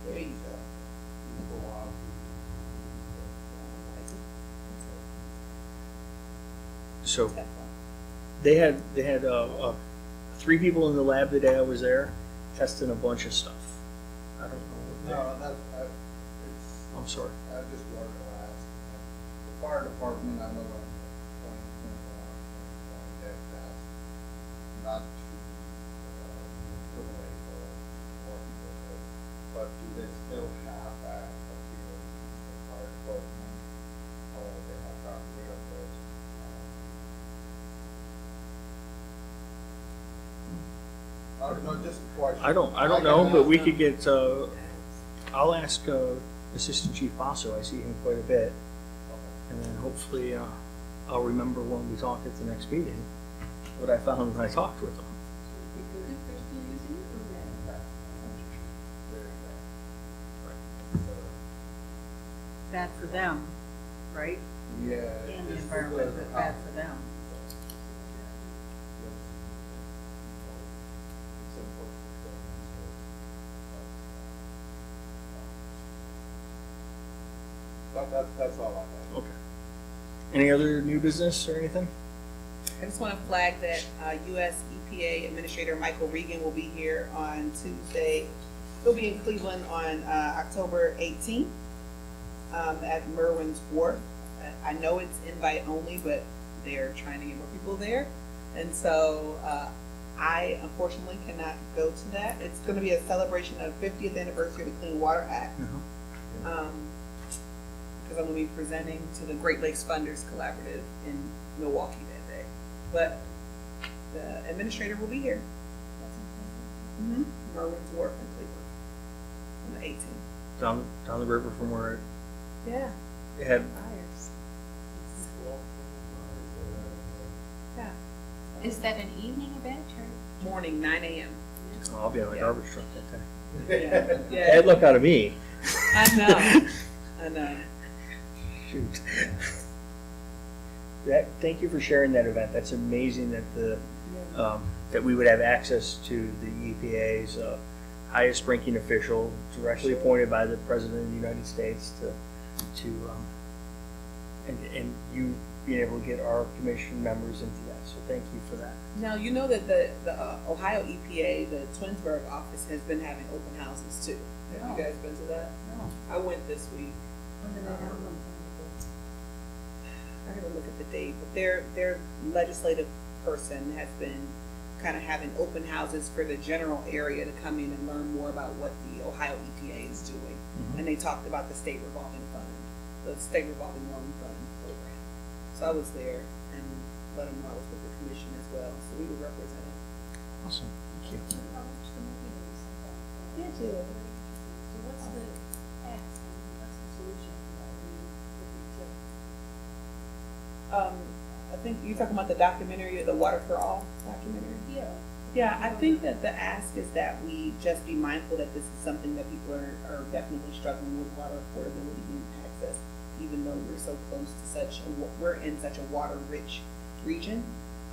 There you go. So they had 3 people in the lab the day I was there testing a bunch of stuff. I don't know. No, it's. I'm sorry. I just wanted to ask. The fire department, I know I'm going that fast, not to discriminate or people, but do they still have that up here in the fire department? Or they have gotten rid of it? No, just a question. I don't know, but we could get. I'll ask Assistant Chief Basso. I see him quite a bit, and then hopefully I'll remember when we talk at the next meeting what I found when I talked with them. Bad for them, right? Yeah. And the it's environment, because but bad for them. It's important for them, so, that's all I have. Okay. Any other new business or anything? I just want to flag that U.S. EPA Administrator Michael Regan will be here on Tuesday. He'll be in Cleveland on October 18th at Merwin's Wharf. I know it's invite only, but they're trying to get more people there. And so I unfortunately cannot go to that. It's going to be a celebration of 50th anniversary of the Clean Water Act. Because I'm going to be presenting to the Great Lakes Funders Collaborative in Milwaukee that day. But the administrator will be here. Merwin's Wharf in Cleveland on the 18th. Down the river from where Yeah. it had. Yeah. Is that an evening event or? Morning, 9 a.m. I'll be on the Yeah. garbage truck that time. Yeah. Bad luck out of me. I know. I know. Shoot. Thank you for sharing that event. That's amazing that that we would have access to the EPA's highest ranking official, directly appointed by the President of the United States, and you being able to get our commission members into that. So thank you for that. Now, you know that the Ohio EPA, the Twinsburg office, has been having open houses too. Have you guys been to that? No. I went this week. When did they have them? I gotta look at the date, but their legislative person has been kind of having open houses for the general area to come in and learn more about what the Ohio EPA is doing. And they talked about the state revolving loan fund program. So I was there and let them know I was with the commission as well, so we were represented. Awesome, thank you. I watched the movie that we sent out. Yeah, too. So what's the ask, and what's the solution that we looking to? I think you're talking about the documentary, the Water for All documentary? Yeah. Yeah, I think that the ask is that we just be mindful that this is something that people are definitely struggling with, water affordability and access, even though we're so close to we're in such a water-rich region,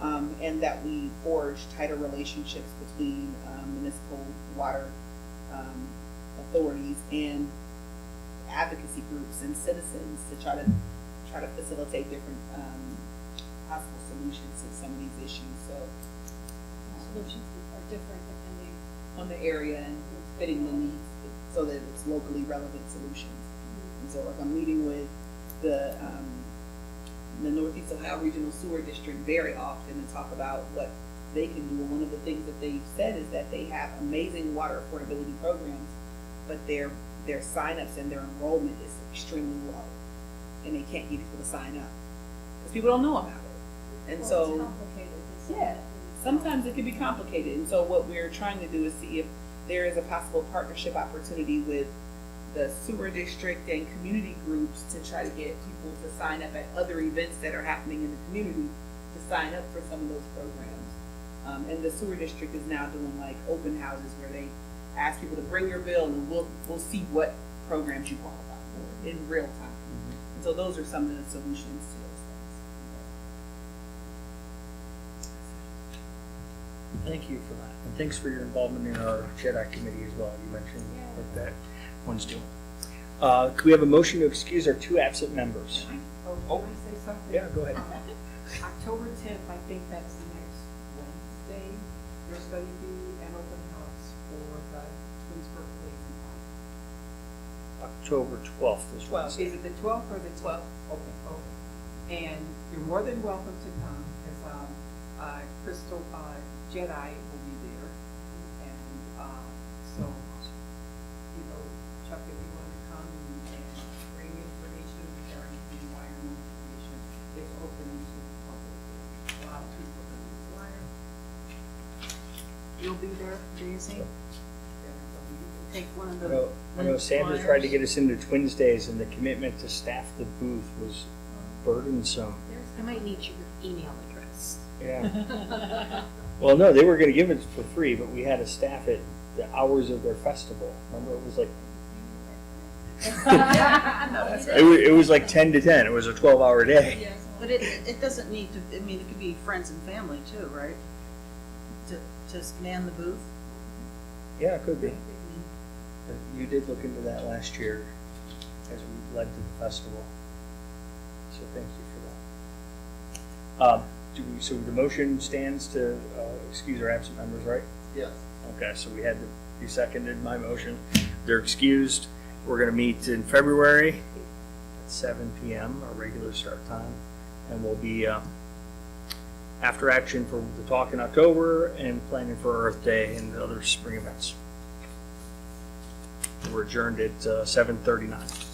and that we forge tighter relationships between municipal water authorities and advocacy groups and citizens to try to facilitate different possible solutions to some of these issues. So Solutions are different depending. on the area and fitting the needs so that it's locally relevant solutions. And so like I'm meeting with the Northeast Ohio Regional Sewer District very often to talk about what they can do. And one of the things that they've said is that they have amazing water affordability programs, but their signups and their enrollment is extremely low. And they can't get people to sign up because people don't know about it. And Well, so it's complicated. It's yeah, sometimes it can be complicated. And so what we're trying to do is see if there is a possible partnership opportunity with the sewer district and community groups to try to get people to sign up at other events that are happening in the community to sign up for some of those programs. And the sewer district is now doing like open houses where they ask people to bring your bill and we'll see what programs you qualify for in real time. And so those are some of the solutions to those things. Thank you for that, and thanks for your involvement in our JEDI committee as well. You mentioned what that one's doing. Could we have a motion to excuse our two absent members? Oh, can I say something? Yeah, go ahead. October 10th, I think that's next Wednesday, there's going to be an open house for the Twinsburg Police and Fire. October 12th is 12th. Wednesday. Is it the 12th or the 12th? Okay. And you're more than welcome to come, because Crystal Jedi will be there. And so, you know, Chuck, if you want to come and bring information regarding the environmental commission, it's open to the public. A lot of people can use the flyer. You'll be there, Daisy? Yeah, so you can take one of the. I know Sandra tried to get us into Twins Days, and the commitment to staff the booth was burdensome. I might need your email address. Yeah. Well, no, they were going to give it for free, but we had to staff it the hours of their festival. Remember, it was like it was like 10 to 10. It was a 12-hour day. But it doesn't need to, I mean, it could be friends and family too, right? To man the booth? Yeah, it could be. But you did look into that last year as we led to the festival. So thank you for that. So the motion stands to excuse our absent members, right? Yes. Okay, so you seconded my motion. They're excused. We're going to meet in February at 7 p.m., our regular start time. And we'll be after action for the talk in October and planning for Earth Day and the other spring events. We're adjourned at 7:39.